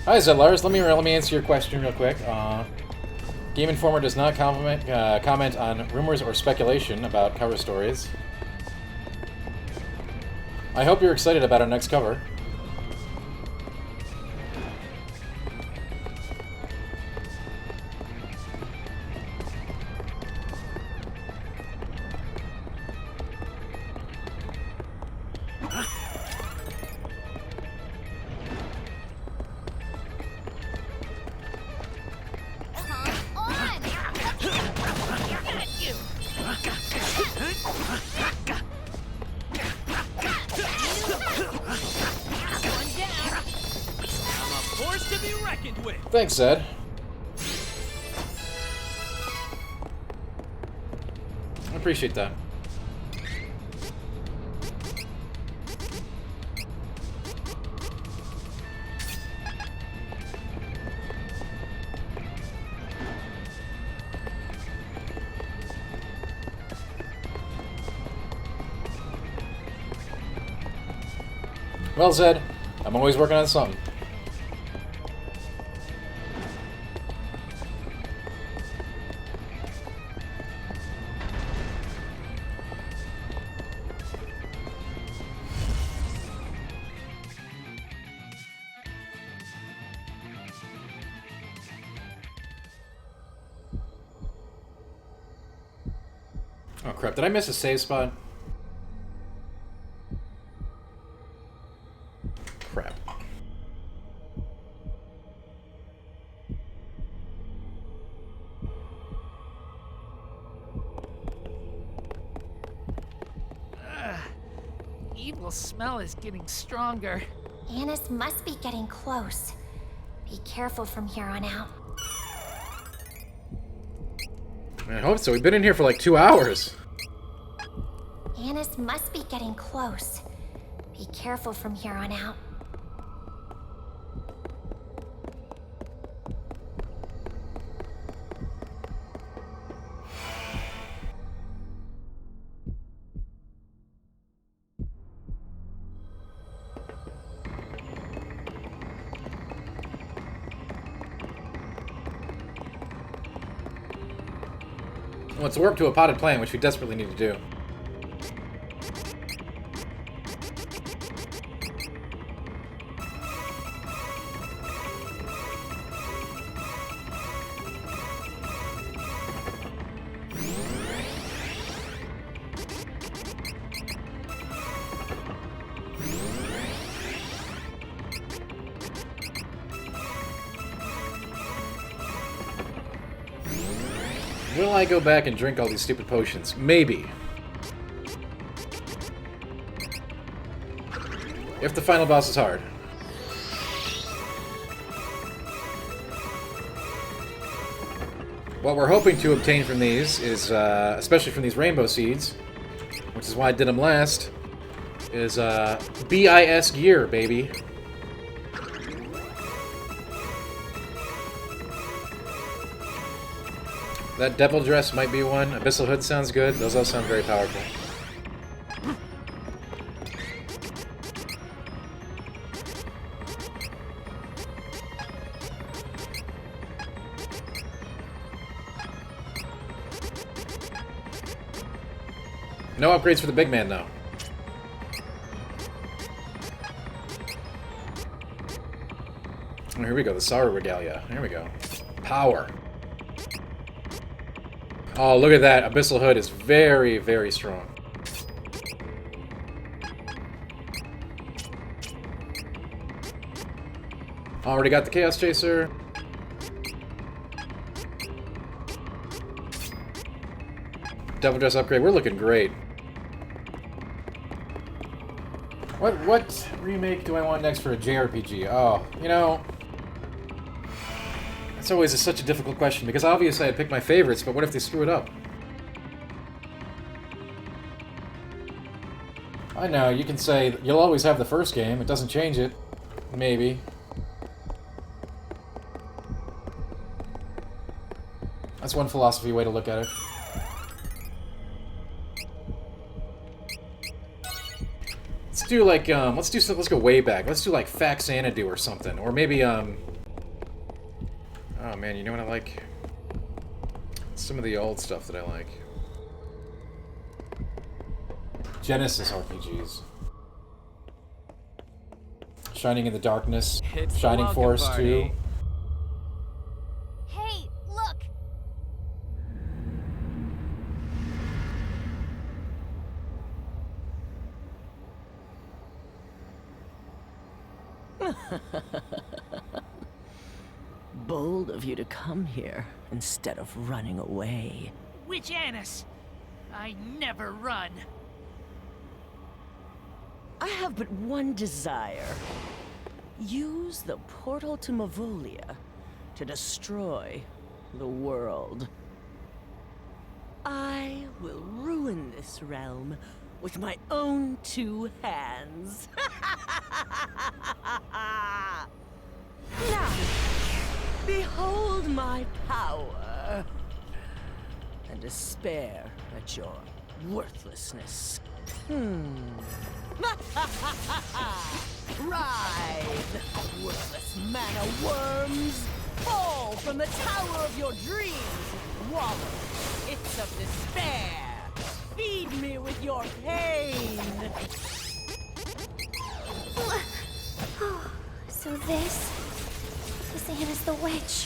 Hi Zedlars, let me answer your question real quick. Game Informer does not comment on rumors or speculation about cover stories. I hope you're excited about our next cover. Thanks, Zed. I appreciate that. Well, Zed, I'm always working on something. Oh crap, did I miss a save spot? Crap. Evil smell is getting stronger. Annis must be getting close. Be careful from here on out. I hope so. We've been in here for like 2 hours. Annis must be getting close. Be careful from here on out. Let's warp to a potted plant, which we desperately need to do. Will I go back and drink all these stupid potions? Maybe. If the final boss is hard. What we're hoping to obtain from these is, especially from these rainbow seeds, which is why I did them last, is BIS gear, baby. That devil dress might be one. Abyssal Hood sounds good. Those all sound very powerful. No upgrades for the big man, though. Oh, here we go, the Saru Regalia. Here we go. Power. Oh, look at that. Abyssal Hood is very, very strong. Already got the Chaos Chaser. Devil Dress upgrade. We're looking great. What remake do I want next for a JRPG? Oh, you know, that's always such a difficult question, because obviously I'd pick my favorites, but what if they screw it up? I know, you can say, you'll always have the first game, it doesn't change it. Maybe. That's one philosophy way to look at it. Let's do like, let's go way back. Let's do like Faxanadu or something. Or maybe, oh man, you know what I like? Some of the old stuff that I like. Genesis RPGs. Shining in the Darkness. It's Shining the Force welcome 2. party. Hey, look! Bold of you to come here instead of running away. Which Annis? I never run. I have but one desire. Use the portal to Mavolia to destroy the world. I will ruin this realm with my own two hands. Now, behold my power and despair at your worthlessness. Ride, worthless mana worms! Fall from the tower of your dreams! Wallow in pits of despair! Feed me with your pain! So this Anna's the witch.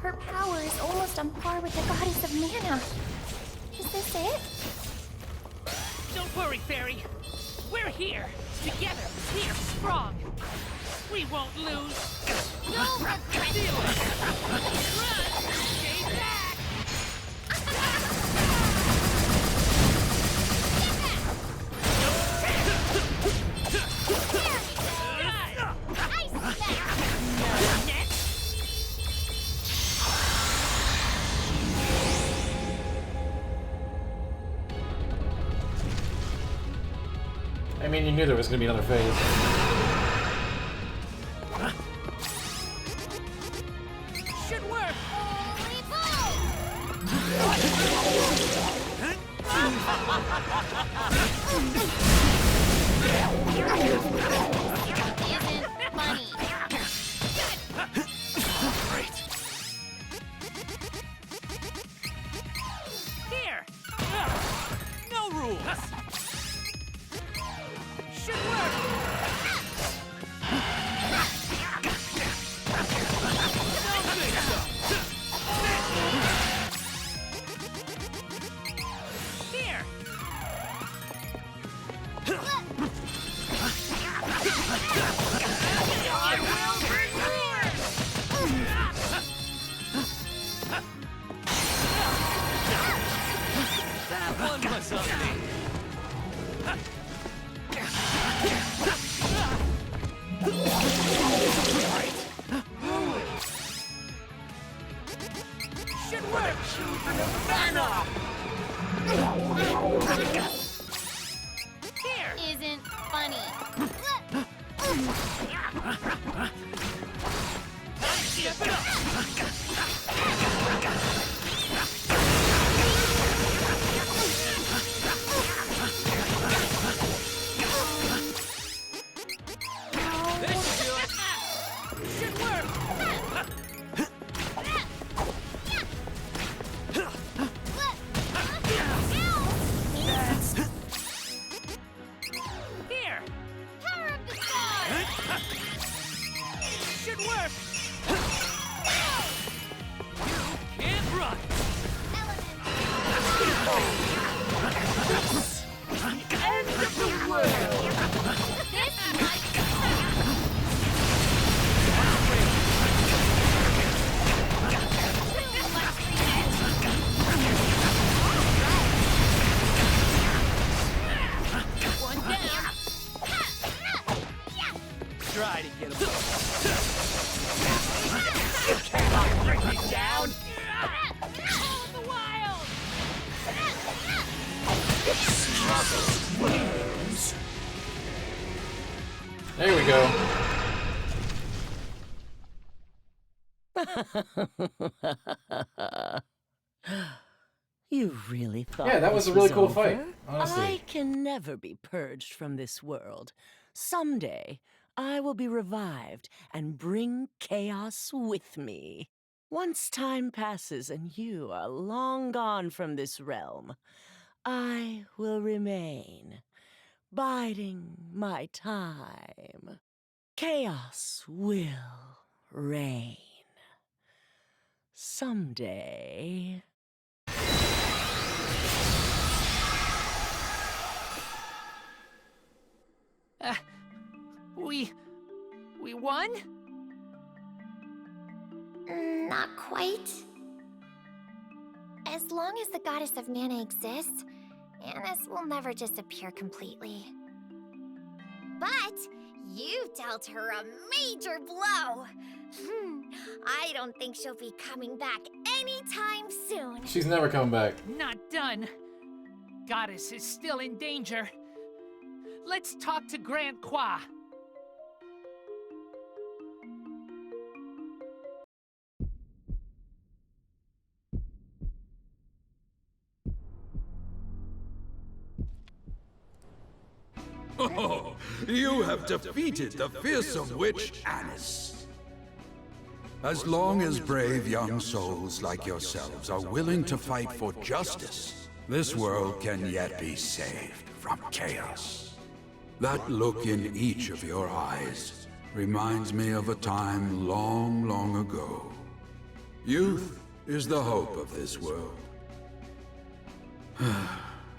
Her power is almost on par with the goddess of mana. Is this it? Don't worry, Fairy. We're here. Together. Here. Strong. We won't lose. No regret. Run. Stay back. I mean, you knew there was going to be another phase. Should work. Isn't funny. Here. No rules. Should work. Don't think so. Here. I will bring yours. What's up, Nate? Should work! Mana! Here! Isn't funny. Step it up! This should do it. Should work! Here! Power of the stars! Should work! Can't run! End of the world! This might too much One down! Try to get him. Cannot bring me down! the wild! There we go. You really thought Yeah, that was this a really cool over? fight, honestly. I can never be purged from this world. Someday, I will be revived and bring chaos with me. Once time passes and you are long gone from this realm, I will remain, biding my time. Chaos will reign. Someday. We won? Not quite. As long as the goddess of mana exists, Annis will never disappear completely. But you dealt her a major blow. I don't think she'll be coming back anytime soon. She's never coming back. Not done. Goddess is still in danger. Let's talk to Grand Qua. Oh, you have defeated the fearsome witch Annis. As long as brave young souls like yourselves are willing to fight for justice, this world can yet be saved from chaos. That look in each of your eyes reminds me of a time long, long ago. Youth is the hope of this world.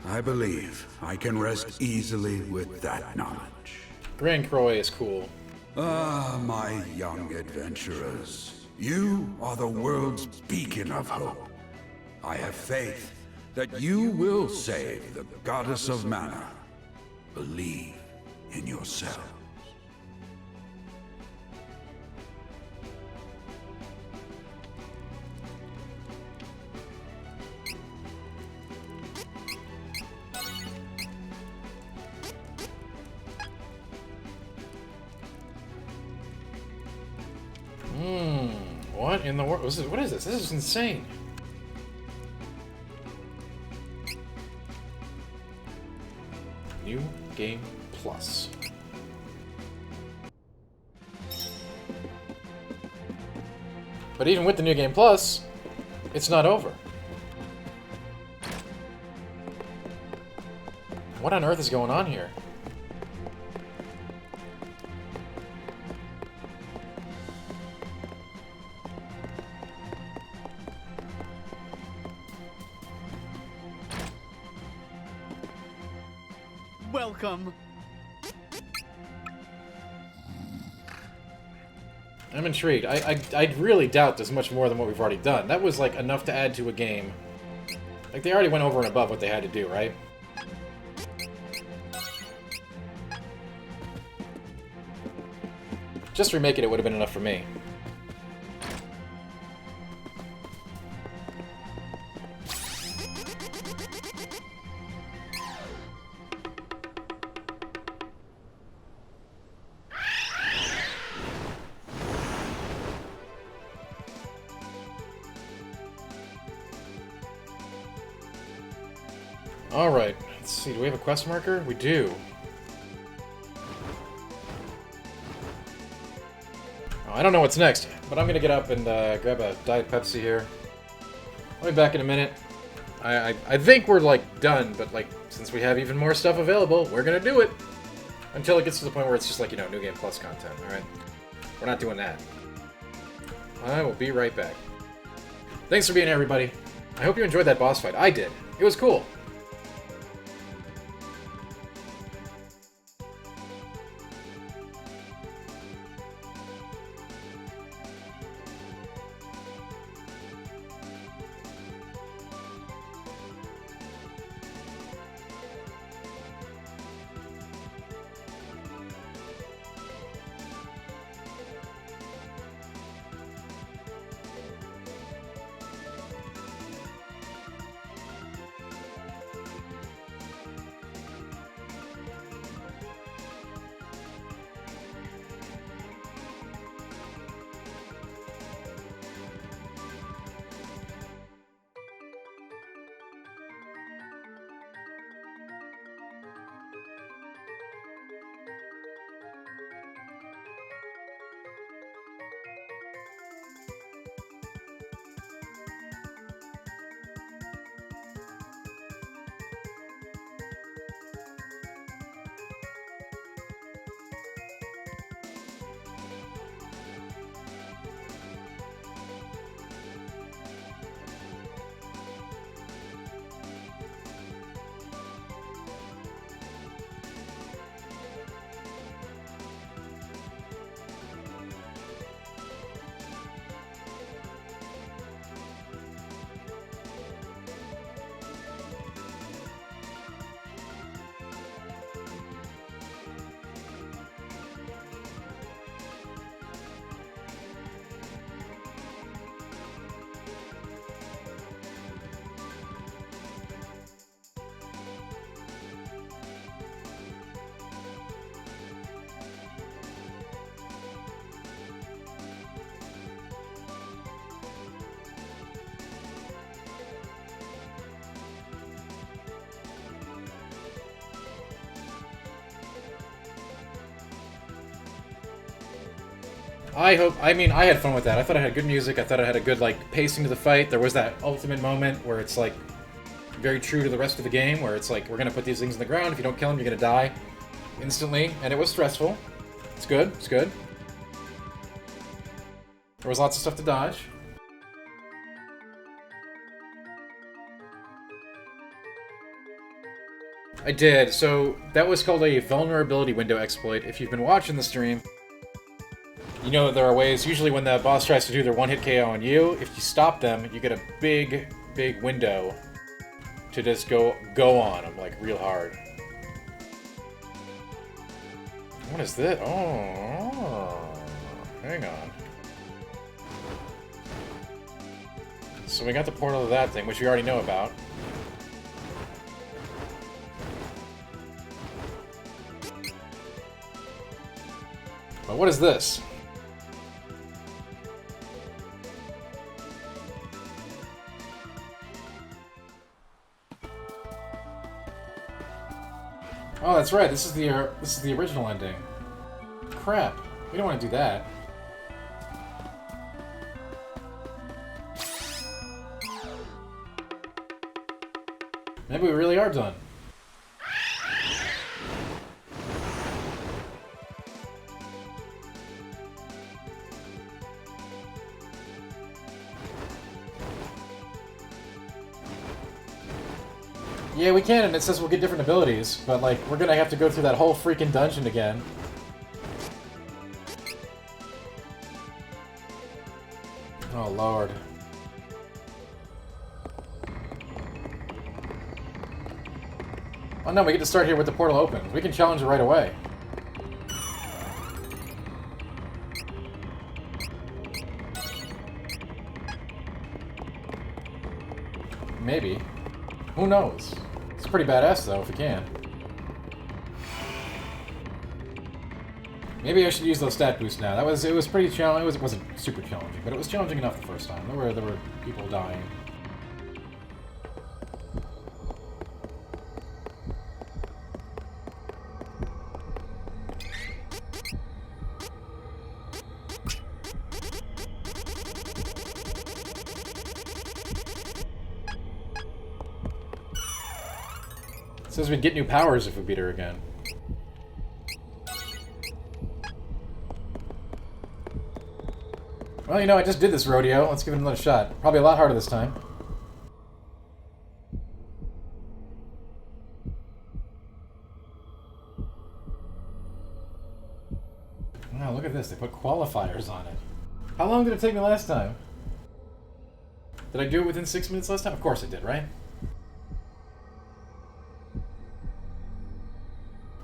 I believe I can rest easily with that knowledge. Grand Croix is cool. Ah, my young adventurers. You are the world's beacon of hope. I have faith that you will save the goddess of mana. Believe in yourselves. What in the world? What is this? This is insane. New Game Plus. But even with the New Game Plus, it's not over. What on earth is going on here? Welcome. I'm intrigued. I really doubt there's much more than what we've already done. That was like enough to add to a game Like, they already went over and above what they had to do, right? Just remaking it would have been enough for me. Alright, let's see, do we have a quest marker? We do. Oh, I don't know what's next, but I'm gonna get up and grab a Diet Pepsi here. I'll be back in a minute. I think we're, like, done, but, like, since we have even more stuff available, we're gonna do it! Until it gets to the point where it's just like, you know, New Game Plus content, alright? We're not doing that. I will be right back. Thanks for being here, everybody. I hope you enjoyed that boss fight. I did. It was cool. I mean, I had fun with that. I thought I had good music. I thought I had a good, like, pacing to the fight. There was that ultimate moment where it's, like, very true to the rest of the game, where it's like, we're gonna put these things in the ground. If you don't kill them, you're gonna die instantly. And it was stressful. It's good. It's good. There was lots of stuff to dodge. I did. So, that was called a vulnerability window exploit. If you've been watching the stream, you know that there are ways, usually when the boss tries to do their one-hit KO on you, if you stop them, you get a big, big window to just go on them, like, real hard. What is this? Oh, hang on. So we got the portal to that thing, which we already know about. But what is this? Oh, that's right. This is the original ending. Crap. We don't want to do that. Maybe we really are done. Yeah, we can, and it says we'll get different abilities, but, like, we're gonna have to go through that whole freaking dungeon again. Oh, Lord. Oh no, we get to start here with the portal open. We can challenge it right away. Maybe. Who knows? It's pretty badass though, if we can. Maybe I should use those stat boosts now. It was pretty challenging. It wasn't super challenging, but it was challenging enough the first time. There were people dying. It says we'd get new powers if we beat her again. Well, you know, I just did this rodeo. Let's give it another shot. Probably a lot harder this time. Wow, look at this. They put qualifiers on it. How long did it take me last time? Did I do it within 6 minutes last time? Of course I did, right?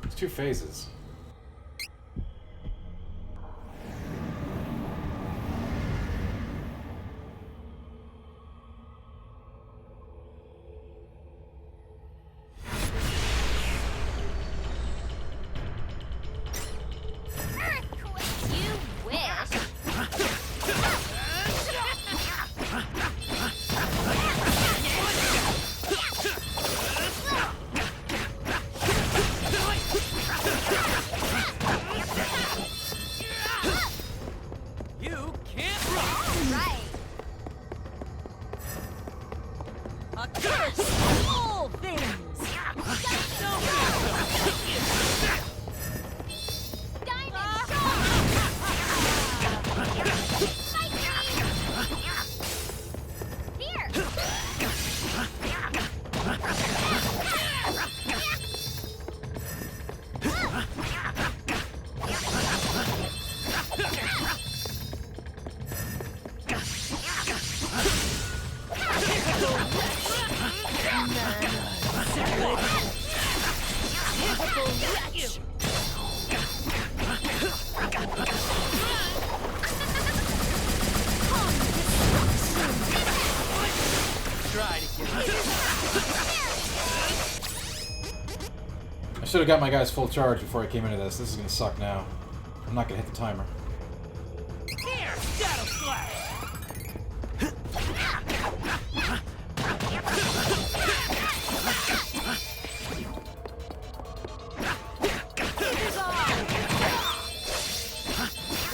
It's 2 phases. I should have got my guys full charge before I came into this. This is gonna suck now. I'm not gonna hit the timer. Here, Shadow Slash.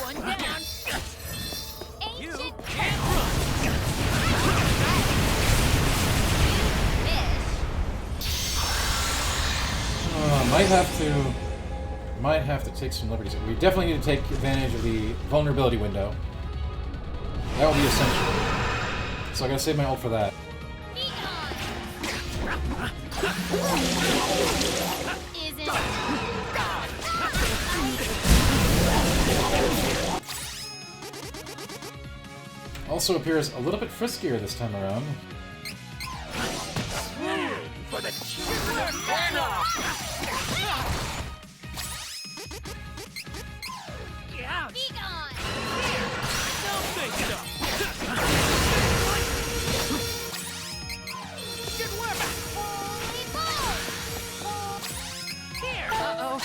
One down. You Ancient can't run. Might have to take some liberties. We definitely need to take advantage of the vulnerability window. That will be essential. So I gotta save my ult for that. Isn't. Also appears a little bit friskier this time around. For the children of Mana! Ouch! Be gone! Don't think so! Good work! Holy balls! Here! Uh-oh.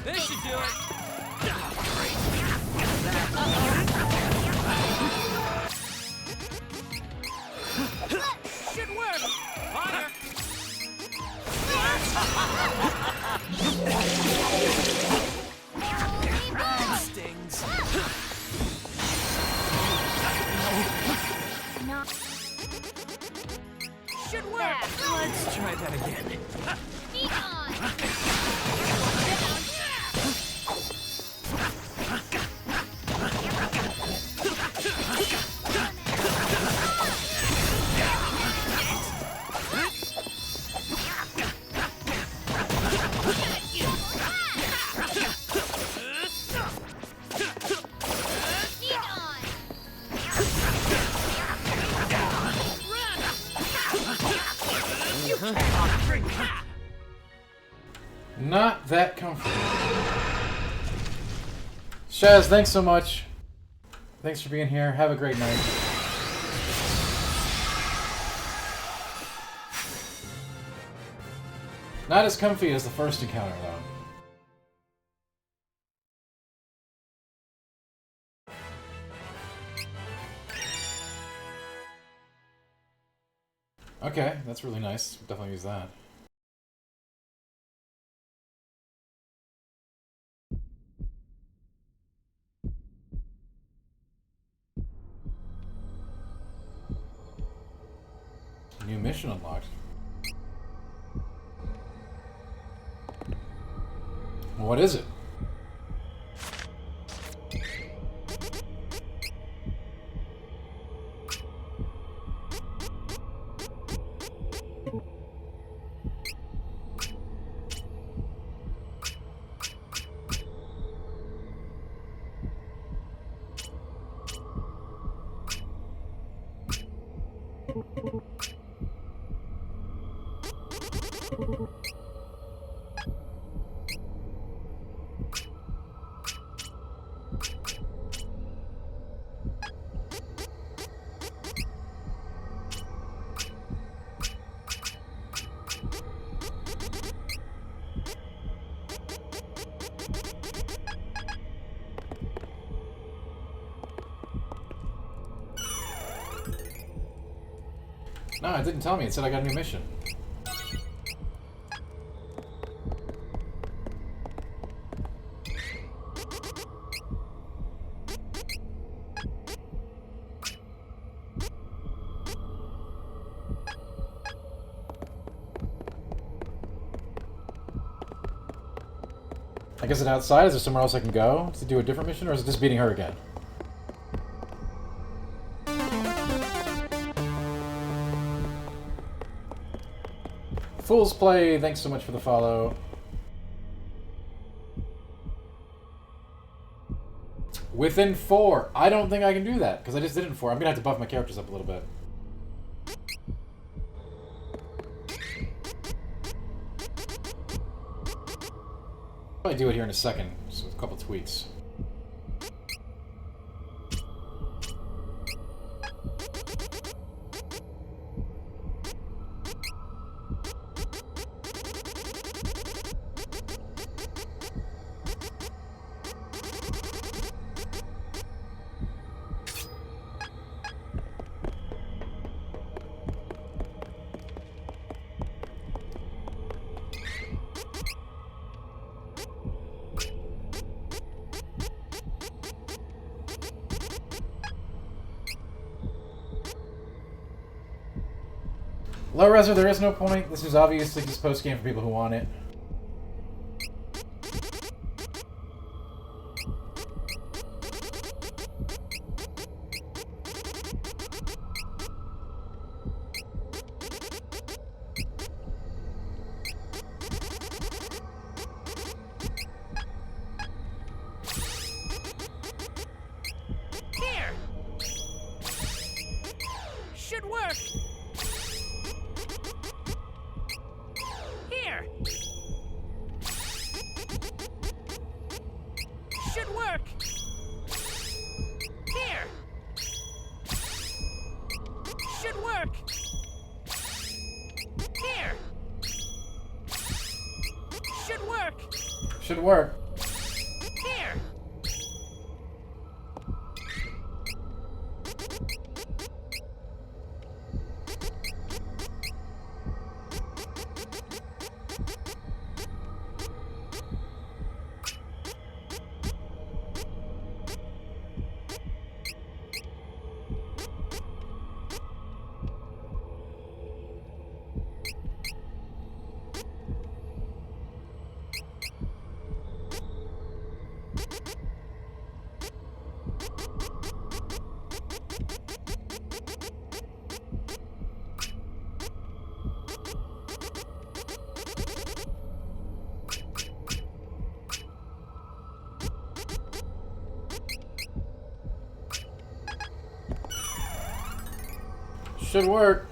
This should do it. Should work. Fire. Stings. No. Should work. Let's try that again. Feet on. Feet on. Not that comfortable. Shaz, thanks so much. Thanks for being here. Have a great night. Not as comfy as the first encounter, though. Okay, that's really nice. Definitely use that. New mission unlocked. What is it? No, it didn't tell me. It said I got a new mission. Like, is it outside? Is there somewhere else I can go to do a different mission, or is it just beating her again? Fool's Play, thanks so much for the follow. Within 4. I don't think I can do that, because I just did it in 4. I'm going to have to buff my characters up a little bit. Probably do it here in a second, just with a couple tweaks. Low Reser, there is no point. This is obviously just post-game for people who want it. Should work. Here. Should work. Here. Should work. Here. Should work. Should work. Here. Should work.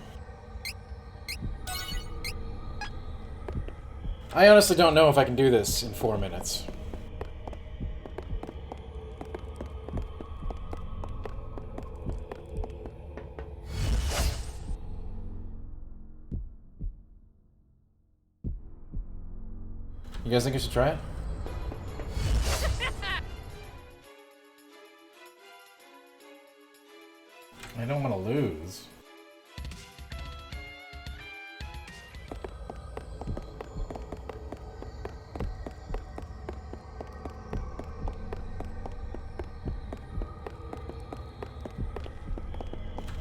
I honestly don't know if I can do this in 4 minutes. You guys think I should try it? I don't want to lose.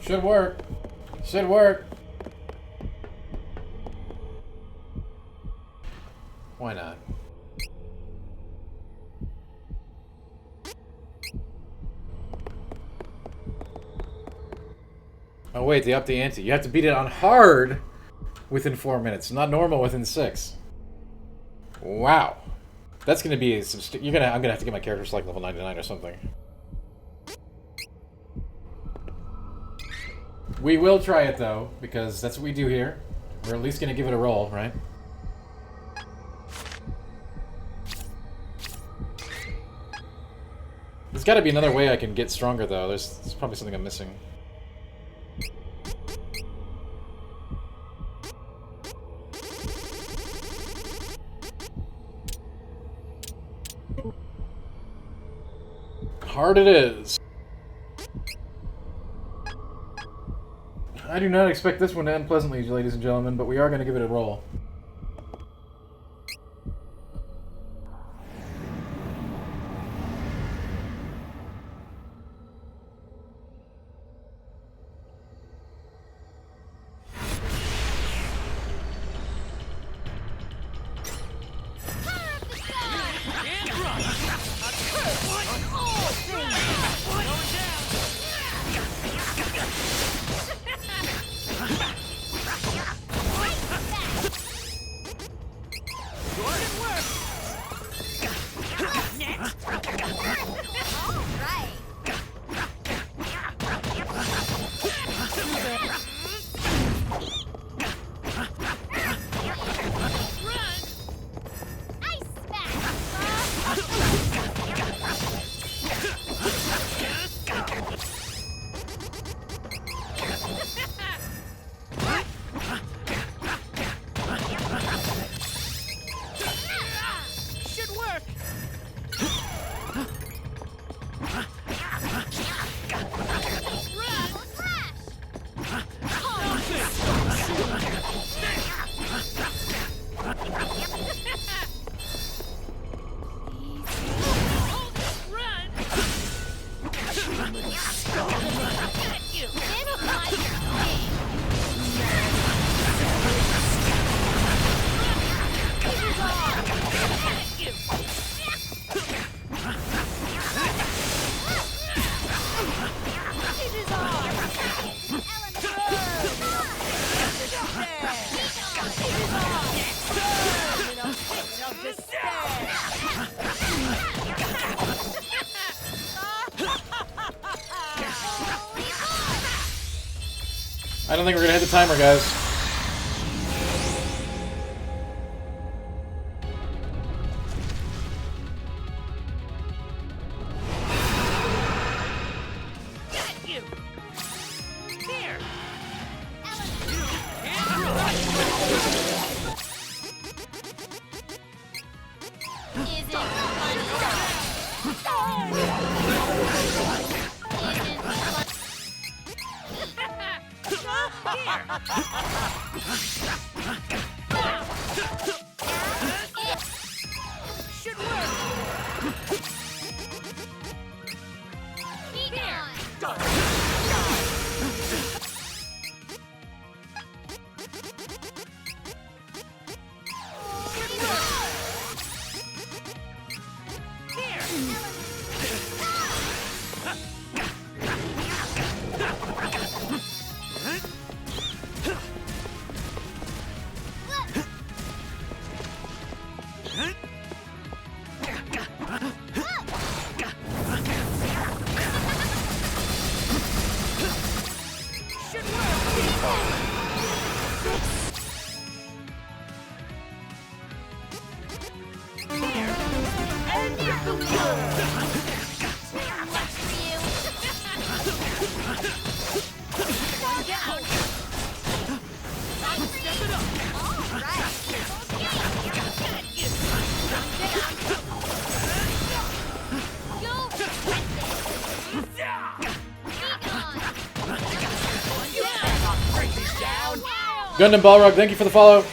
Should work. Should work. Why not? Oh wait, they upped the ante. You have to beat it on hard within 4 minutes, not normal within 6. Wow. That's gonna be I'm gonna have to get my character to like level 99 or something. We will try it though, because that's what we do here. We're at least gonna give it a roll, right? There's gotta be another way I can get stronger though. There's probably something I'm missing. Hard it is. I do not expect this one to end pleasantly, ladies and gentlemen, but we are going to give it a roll. I don't think we're gonna hit the timer, guys. Got you! Here! Isn't funny. Should work. Be gone. Gundam Balrog, thank you for the follow.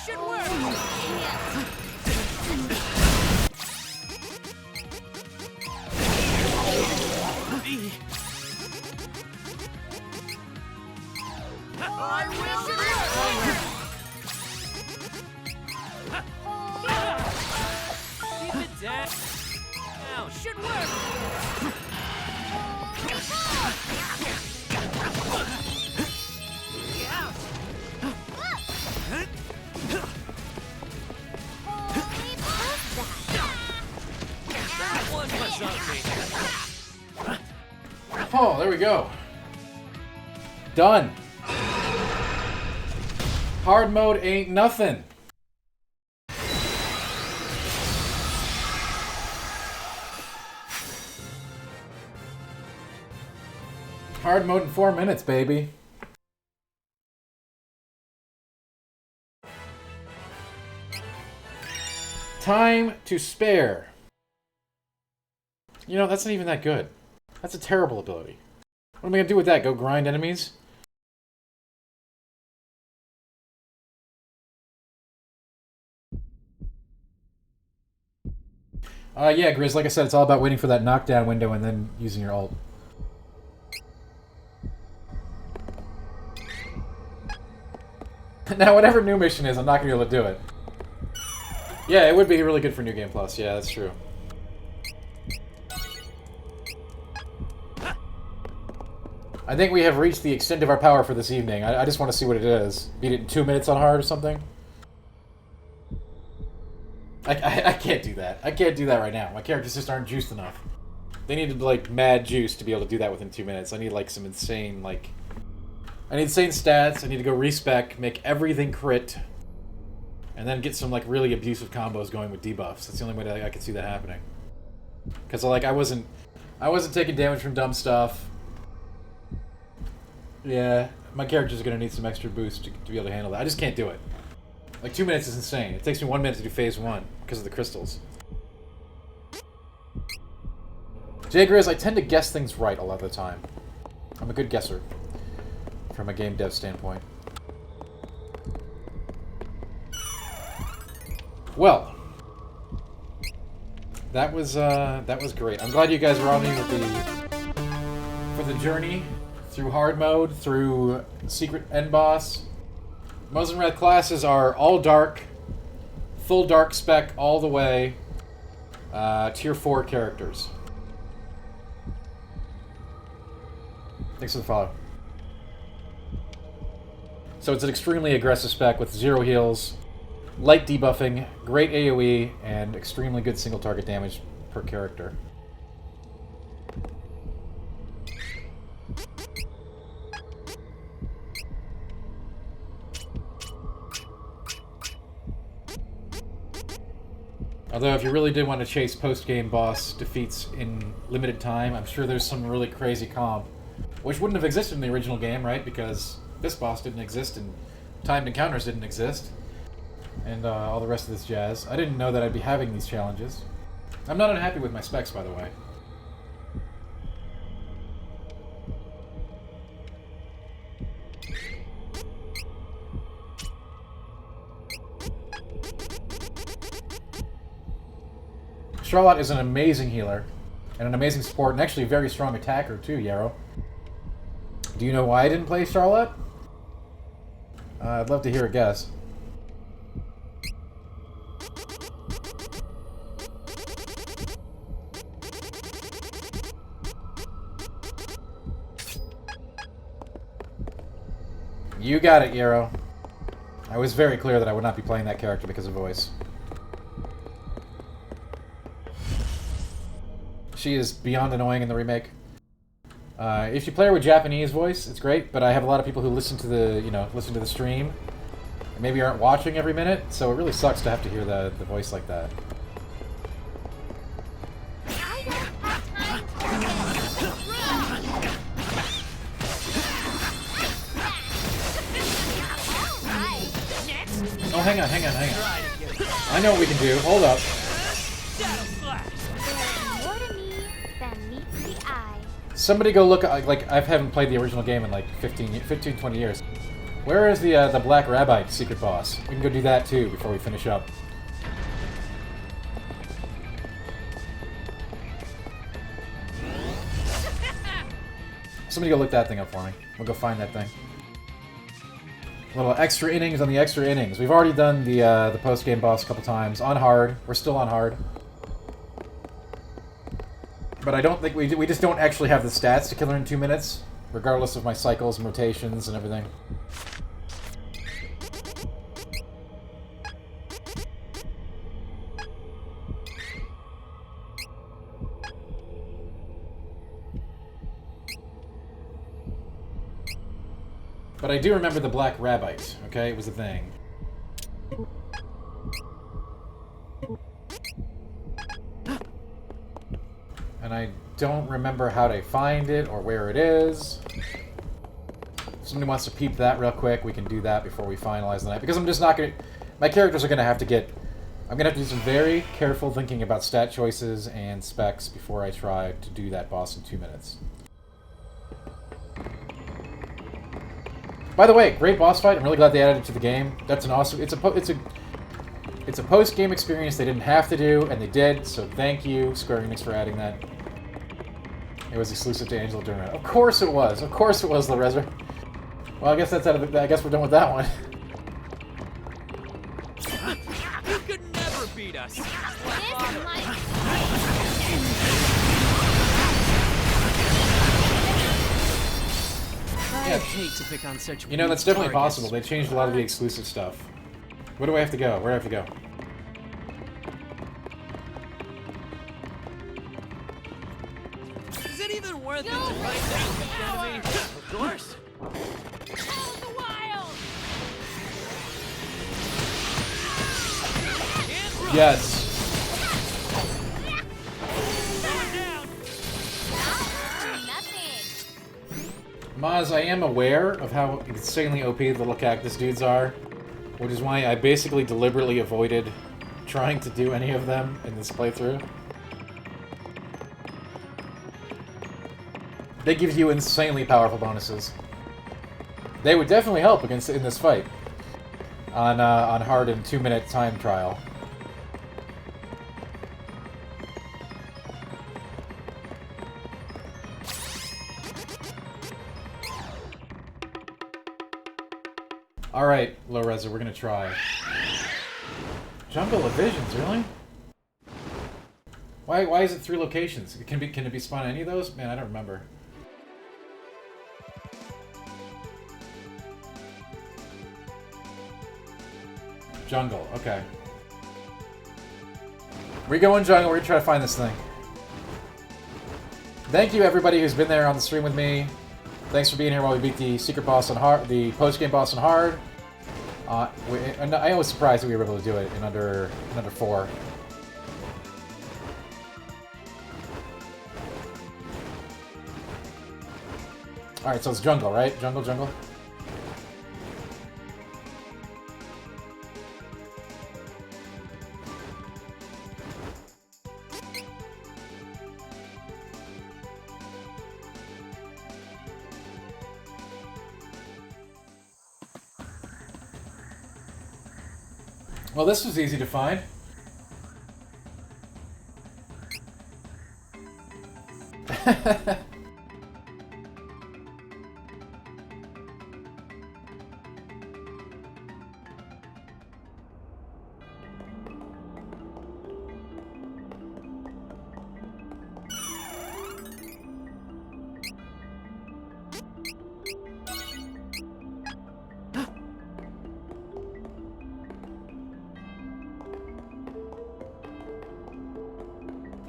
Should work. I will Keep it down. Now, should work. that one was on me. Oh, there we go. Done. Hard mode ain't nothing. Hard mode in 4 minutes, baby. Time to spare. You know, that's not even that good. That's a terrible ability. What am I gonna do with that? Go grind enemies? Yeah, Grizz, like I said, it's all about waiting for that knockdown window and then using your ult. Now, whatever new mission is, I'm not going to be able to do it. Yeah, it would be really good for New Game Plus. Yeah, that's true. I think we have reached the extent of our power for this evening. I just want to see what it is. Beat it in 2 minutes on hard or something? I can't do that. I can't do that right now. My characters just aren't juiced enough. They needed, like, mad juice to be able to do that within 2 minutes. I need, like, some insane, like... I need insane stats, I need to go respec, make everything crit, and then get some, like, really abusive combos going with debuffs. That's the only way that I could see that happening. Because, like, I wasn't taking damage from dumb stuff. Yeah, my characters are going to need some extra boost to be able to handle that. I just can't do it. Like, 2 minutes is insane. It takes me 1 minute to do phase 1 because of the crystals. J-Grizz, I tend to guess things right a lot of the time. I'm a good guesser. From a game dev standpoint. Well, that was great. I'm glad you guys were on me for the journey through hard mode, through secret end boss. Mosenrath classes are all dark, full dark spec all the way, tier 4 characters. Thanks for the follow. So it's an extremely aggressive spec with 0 heals, light debuffing, great AoE, and extremely good single target damage per character. Although if you really did want to chase post-game boss defeats in limited time, I'm sure there's some really crazy comp, which wouldn't have existed in the original game, right? Because this boss didn't exist and timed encounters didn't exist, and all the rest of this jazz. I didn't know that I'd be having these challenges. I'm not unhappy with my specs, by the way. Charlotte is an amazing healer, and an amazing support, and actually a very strong attacker too, Yarrow. Do you know why I didn't play Charlotte? I'd love to hear a guess. You got it, Yarrow. I was very clear that I would not be playing that character because of voice. She is beyond annoying in the remake. If you play her with Japanese voice, it's great, but I have a lot of people who listen to the, listen to the stream, and maybe aren't watching every minute, so it really sucks to have to hear the voice like that. Oh, hang on. I know what we can do. Hold up. Somebody go look at, like, I haven't played the original game in like 15, 20 years. Where is the Black Rabbite secret boss? We can go do that too before we finish up. Somebody go look that thing up for me. We'll go find that thing. Little extra innings on the extra innings. We've already done the post-game boss a couple times on hard. We're still on hard. But I don't think we just don't actually have the stats to kill her in 2 minutes, regardless of my cycles and rotations and everything. But I do remember the Black Rabbite, okay? It was a thing. And I don't remember how to find it or where it is. If somebody wants to peep that real quick, we can do that before we finalize the night. Because I'm just not going to... My characters are going to have to get... I'm going to have to do some very careful thinking about stat choices and specs before I try to do that boss in 2 minutes. By the way, great boss fight. I'm really glad they added it to the game. That's an awesome... It's a post-game experience they didn't have to do, and they did, so thank you, Square Enix, for adding that. It was exclusive to Angel of Durant. Of course it was. Of course it was, Larezzer. Well, I guess that's out of the... I guess we're done with that one. You could never beat us. I'd hate to pick on such You know, that's definitely targets. possible. They changed a lot of the exclusive stuff. Where do I have to go? Where do I have to go? Is it even worth it to fight that enemy? Of course. Yes. Maz, I am aware of how insanely OP the little cactus dudes are, which is why I basically deliberately avoided trying to do any of them in this playthrough. They give you insanely powerful bonuses. They would definitely help against in this fight on hard and 2-minute time trial. Alright, Low Reza, we're gonna try. Jungle of Visions, really? Why is it 3 locations? Can it be spawned on any of those? Man, I don't remember. Jungle, okay. We're going jungle, we're gonna try to find this thing. Thank you everybody who's been there on the stream with me. Thanks for being here while we beat the secret boss on hard, the post-game boss on hard. I was surprised that we were able to do it in under 4. Alright, so it's jungle, right? Jungle, jungle. Well, this was easy to find.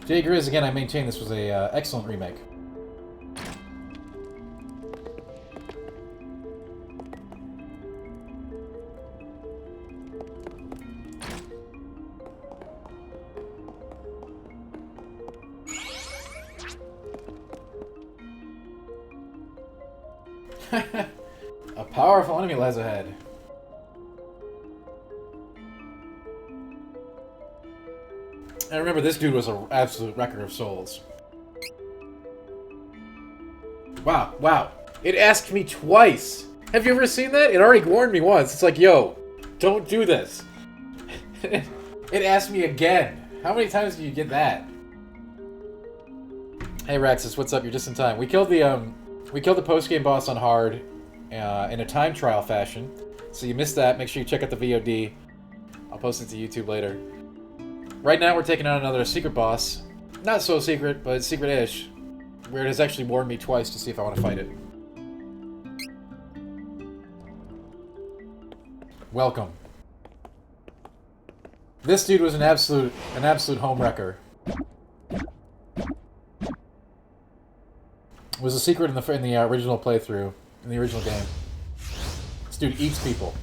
Jay Grizz, again, I maintain this was a excellent remake. A powerful enemy lies ahead. And remember, this dude was an absolute wrecker of souls. Wow, wow. It asked me twice. Have you ever seen that? It already warned me once. It's like, yo, don't do this. It asked me again. How many times do you get that? Hey Raxus, what's up? You're just in time. We killed the post-game boss on hard in a time trial fashion. So you missed that. Make sure you check out the VOD. I'll post it to YouTube later. Right now we're taking on another secret boss. Not so secret, but secret-ish. Where it has actually warned me twice to see if I want to fight it. Welcome. This dude was an absolute home wrecker. It was a secret in the original playthrough, in the original game. This dude eats people.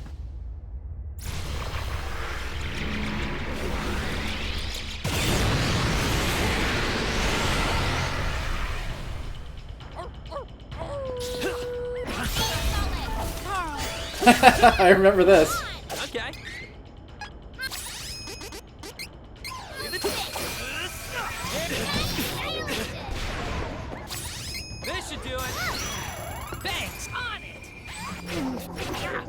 I remember this. Okay. This should do it. Thanks, on it. Here.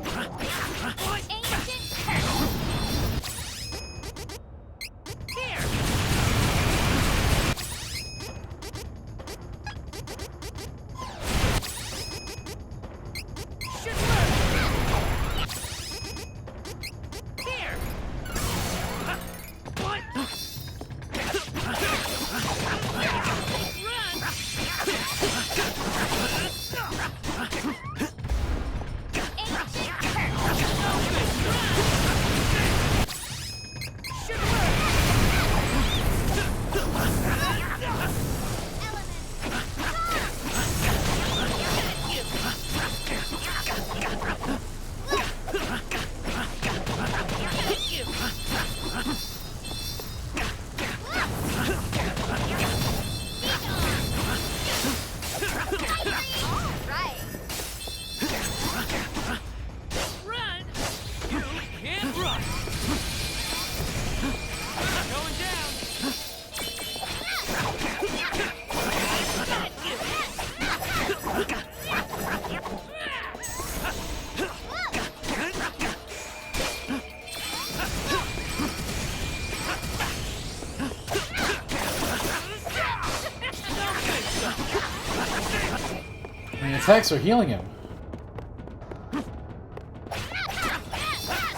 Attacks are healing him.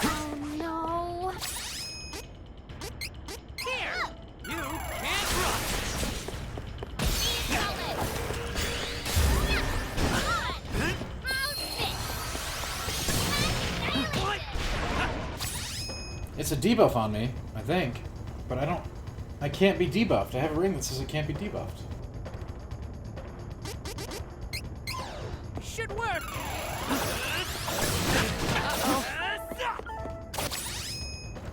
Oh no. Here. You can't run. it's a debuff on me, I think. But I can't be debuffed. I have a ring that says I can't be debuffed. Should work.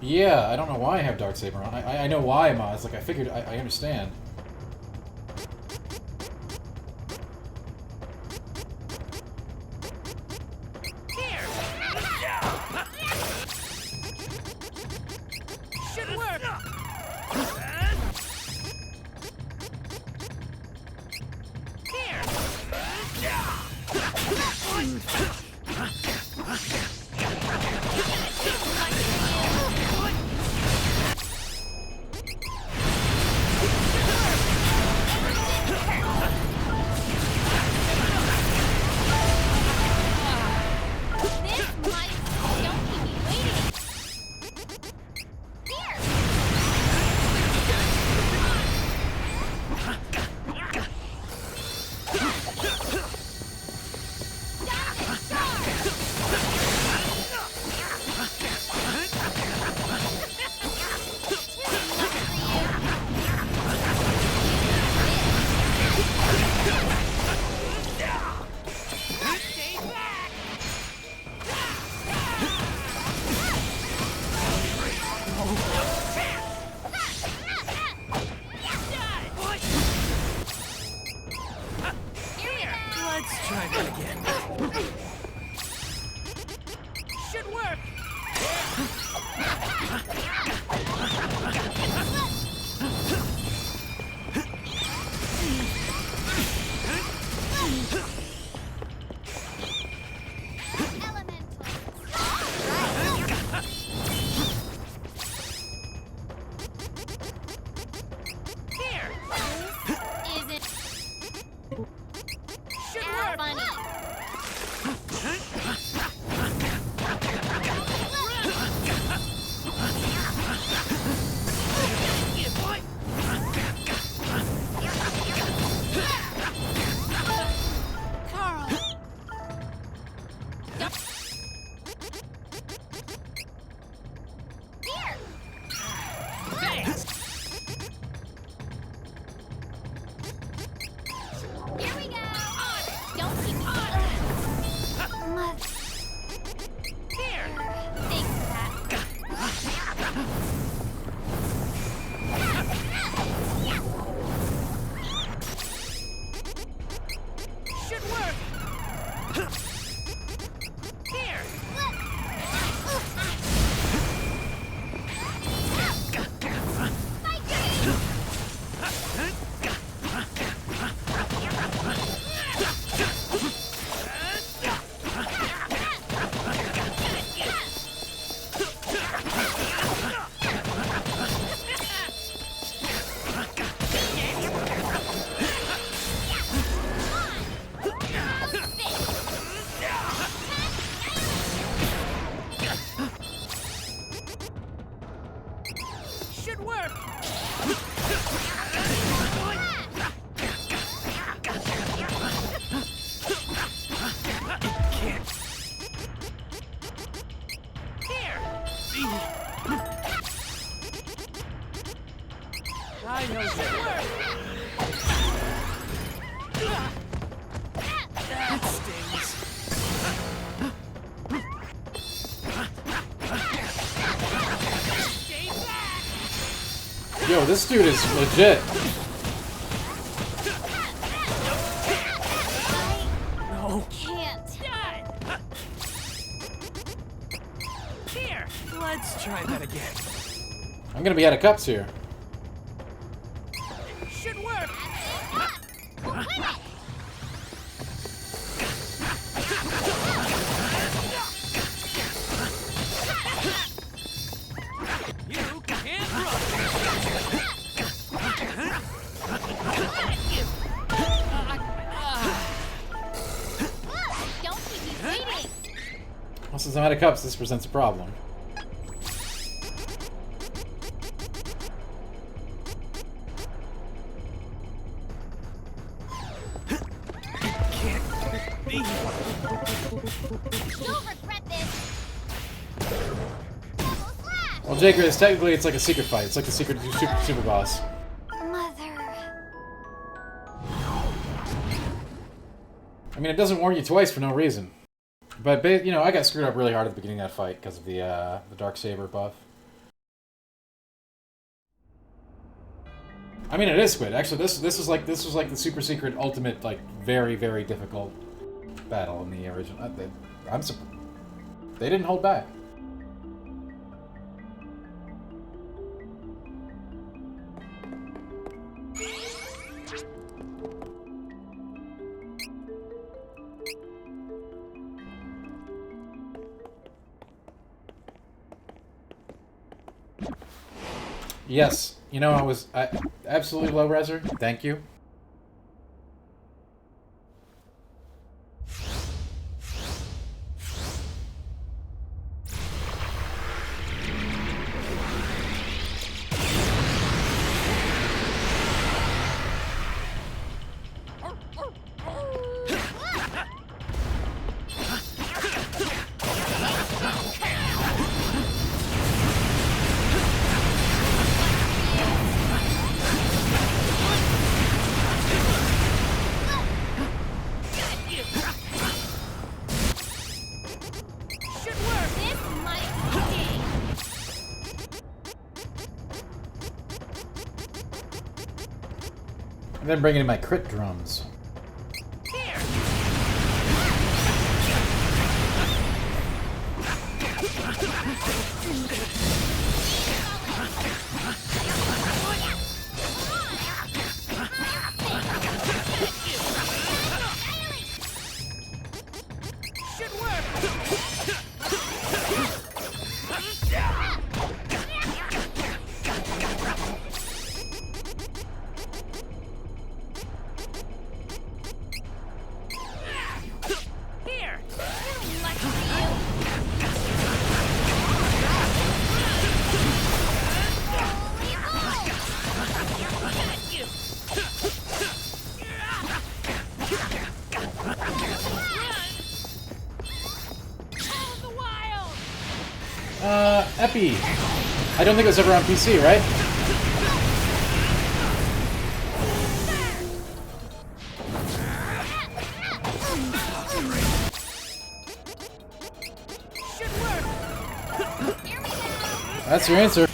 Yeah, I don't know why I have Darksaber on. I know why, Maz. Like, I figured, I understand. Should work. This might... Don't keep me waiting. Here! Let's try that again. Should work. I know that. That stings. Yo, this dude is legit. No. Can't. Here. Let's try that again. I'm gonna be out of cups here. Should work. We'll win it. You can't run. Don't keep me waiting. Well, since I'm out of cups, this presents a problem. You'll regret this. Double slash. Well, Jake, it's technically it's like a secret fight. It's like the secret super boss. Mother. I mean, it doesn't warn you twice for no reason. But you know, I got screwed up really hard at the beginning of that fight because of the Darksaber buff. I mean, it is Squid. Actually, this was like the super secret ultimate, like very difficult battle in the original. I'm surprised they didn't hold back. Yes, you know, I absolutely low reser. Thank you. And then bringing in my crit drums. Epi. I don't think it was ever on PC, right? That's your answer.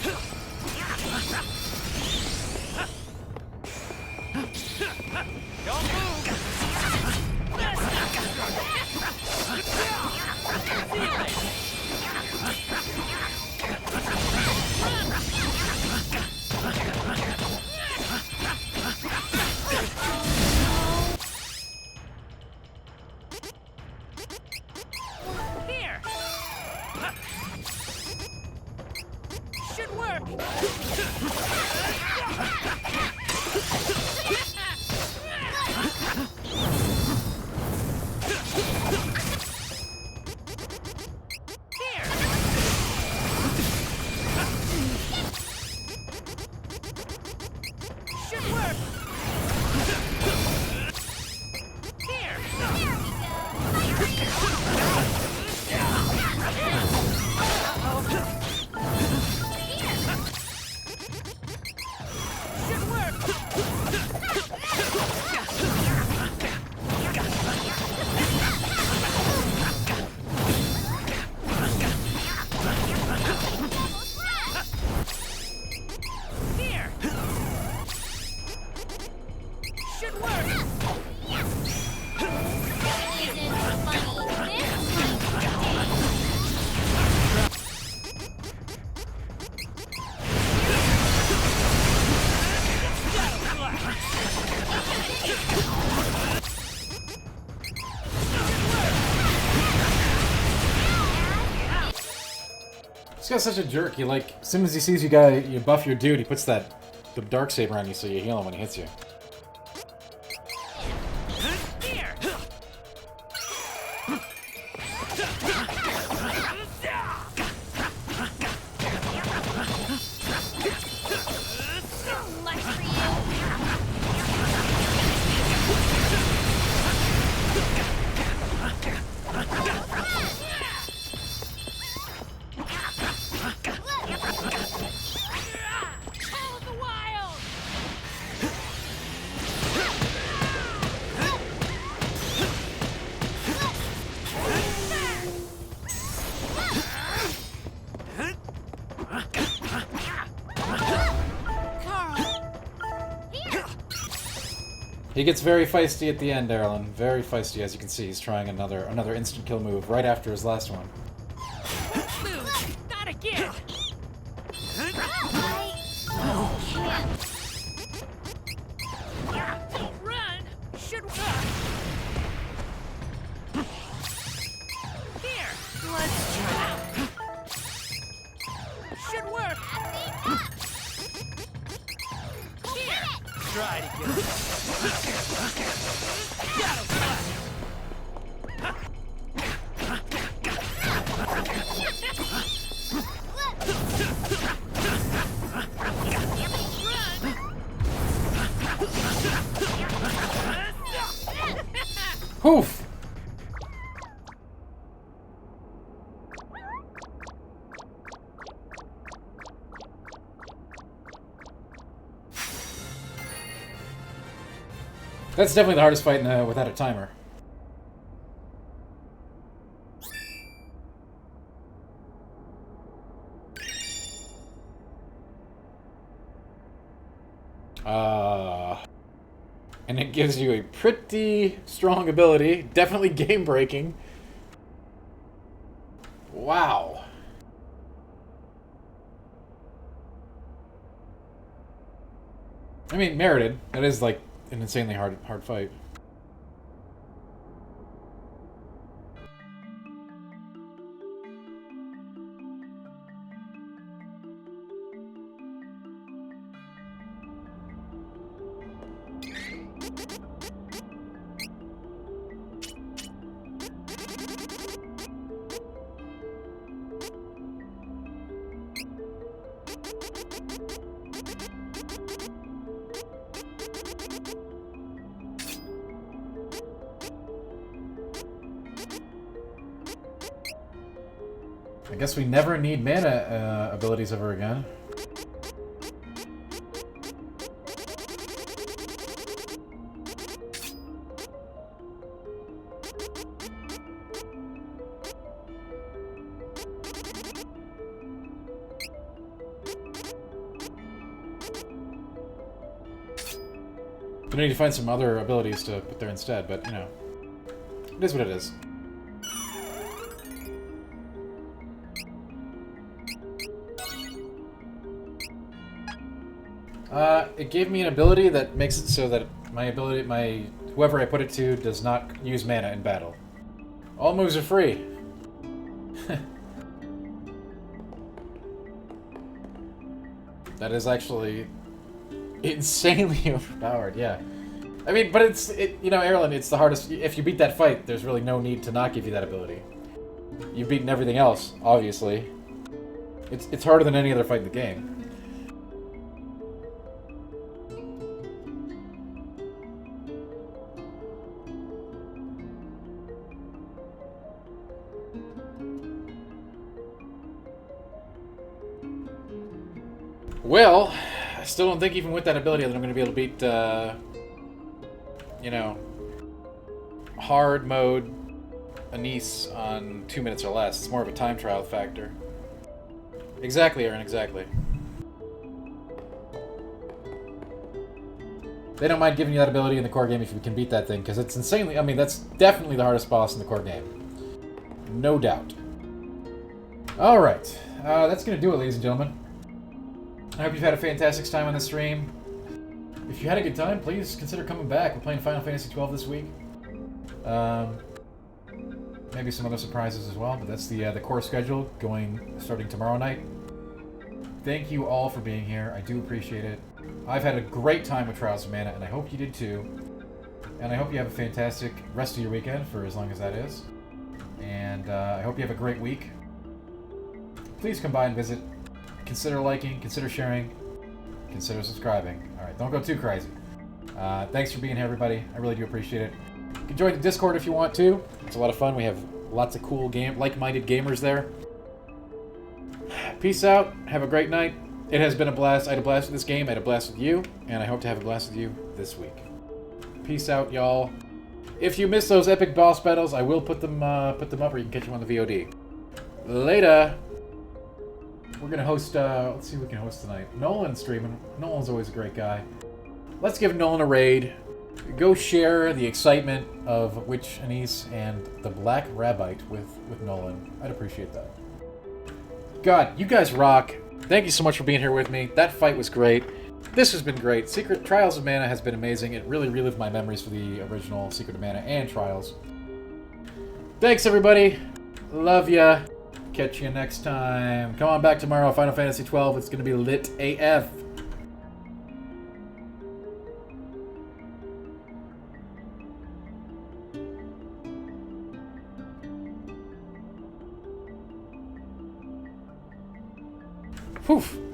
This guy's such a jerk. He like, as soon as he sees you buff your dude, he puts the Darksaber on you so you heal him when he hits you. He gets very feisty at the end, Erlen. Very feisty, as you can see. He's trying another instant kill move right after his last one. Move! Not again! Run! Should work! Here! Let's try. Should work! Here! Try to get it. Got him! Poof! That's definitely the hardest fight without a timer. And it gives you a pretty strong ability. Definitely game-breaking. Wow. I mean, merited. That is, like, an insanely hard fight. I guess we never need mana abilities ever again. We need to find some other abilities to put there instead, but, you know, it is what it is. It gave me an ability that makes it so that whoever I put it to does not use mana in battle. All moves are free. That is actually insanely overpowered, yeah. I mean, but you know, Erlen, it's the hardest. If you beat that fight, there's really no need to not give you that ability. You've beaten everything else, obviously. It's harder than any other fight in the game. Well, I still don't think even with that ability that I'm going to be able to beat, you know, hard mode Anise on 2 minutes or less. It's more of a time trial factor. Exactly, Aaron, exactly. They don't mind giving you that ability in the core game if you can beat that thing, because it's insanely... I mean, that's definitely the hardest boss in the core game. No doubt. Alright, that's going to do it, ladies and gentlemen. I hope you've had a fantastic time on the stream. If you had a good time, please consider coming back. We're playing Final Fantasy XII this week. Maybe some other surprises as well, but that's the core schedule starting tomorrow night. Thank you all for being here. I do appreciate it. I've had a great time with Trials of Mana, and I hope you did too. And I hope you have a fantastic rest of your weekend, for as long as that is. And I hope you have a great week. Please come by and visit. Consider liking, consider sharing, consider subscribing. Alright, don't go too crazy. Thanks for being here, everybody. I really do appreciate it. You can join the Discord if you want to. It's a lot of fun. We have lots of cool like-minded gamers there. Peace out. Have a great night. It has been a blast. I had a blast with this game. I had a blast with you. And I hope to have a blast with you this week. Peace out, y'all. If you miss those epic boss battles, I will put them up, or you can catch them on the VOD. Later. We're gonna host, let's see who we can host tonight. Nolan's streaming. Nolan's always a great guy. Let's give Nolan a raid. go share the excitement of Witch Anise and the Black Rabbite with Nolan. I'd appreciate that. God, you guys rock. Thank you so much for being here with me. That fight was great. This has been great. Secret Trials of Mana has been amazing. It really relived my memories for the original Secret of Mana and Trials. Thanks, everybody. Love ya. Catch you next time. Come on back tomorrow, Final Fantasy XII. It's going to be lit AF. Whew.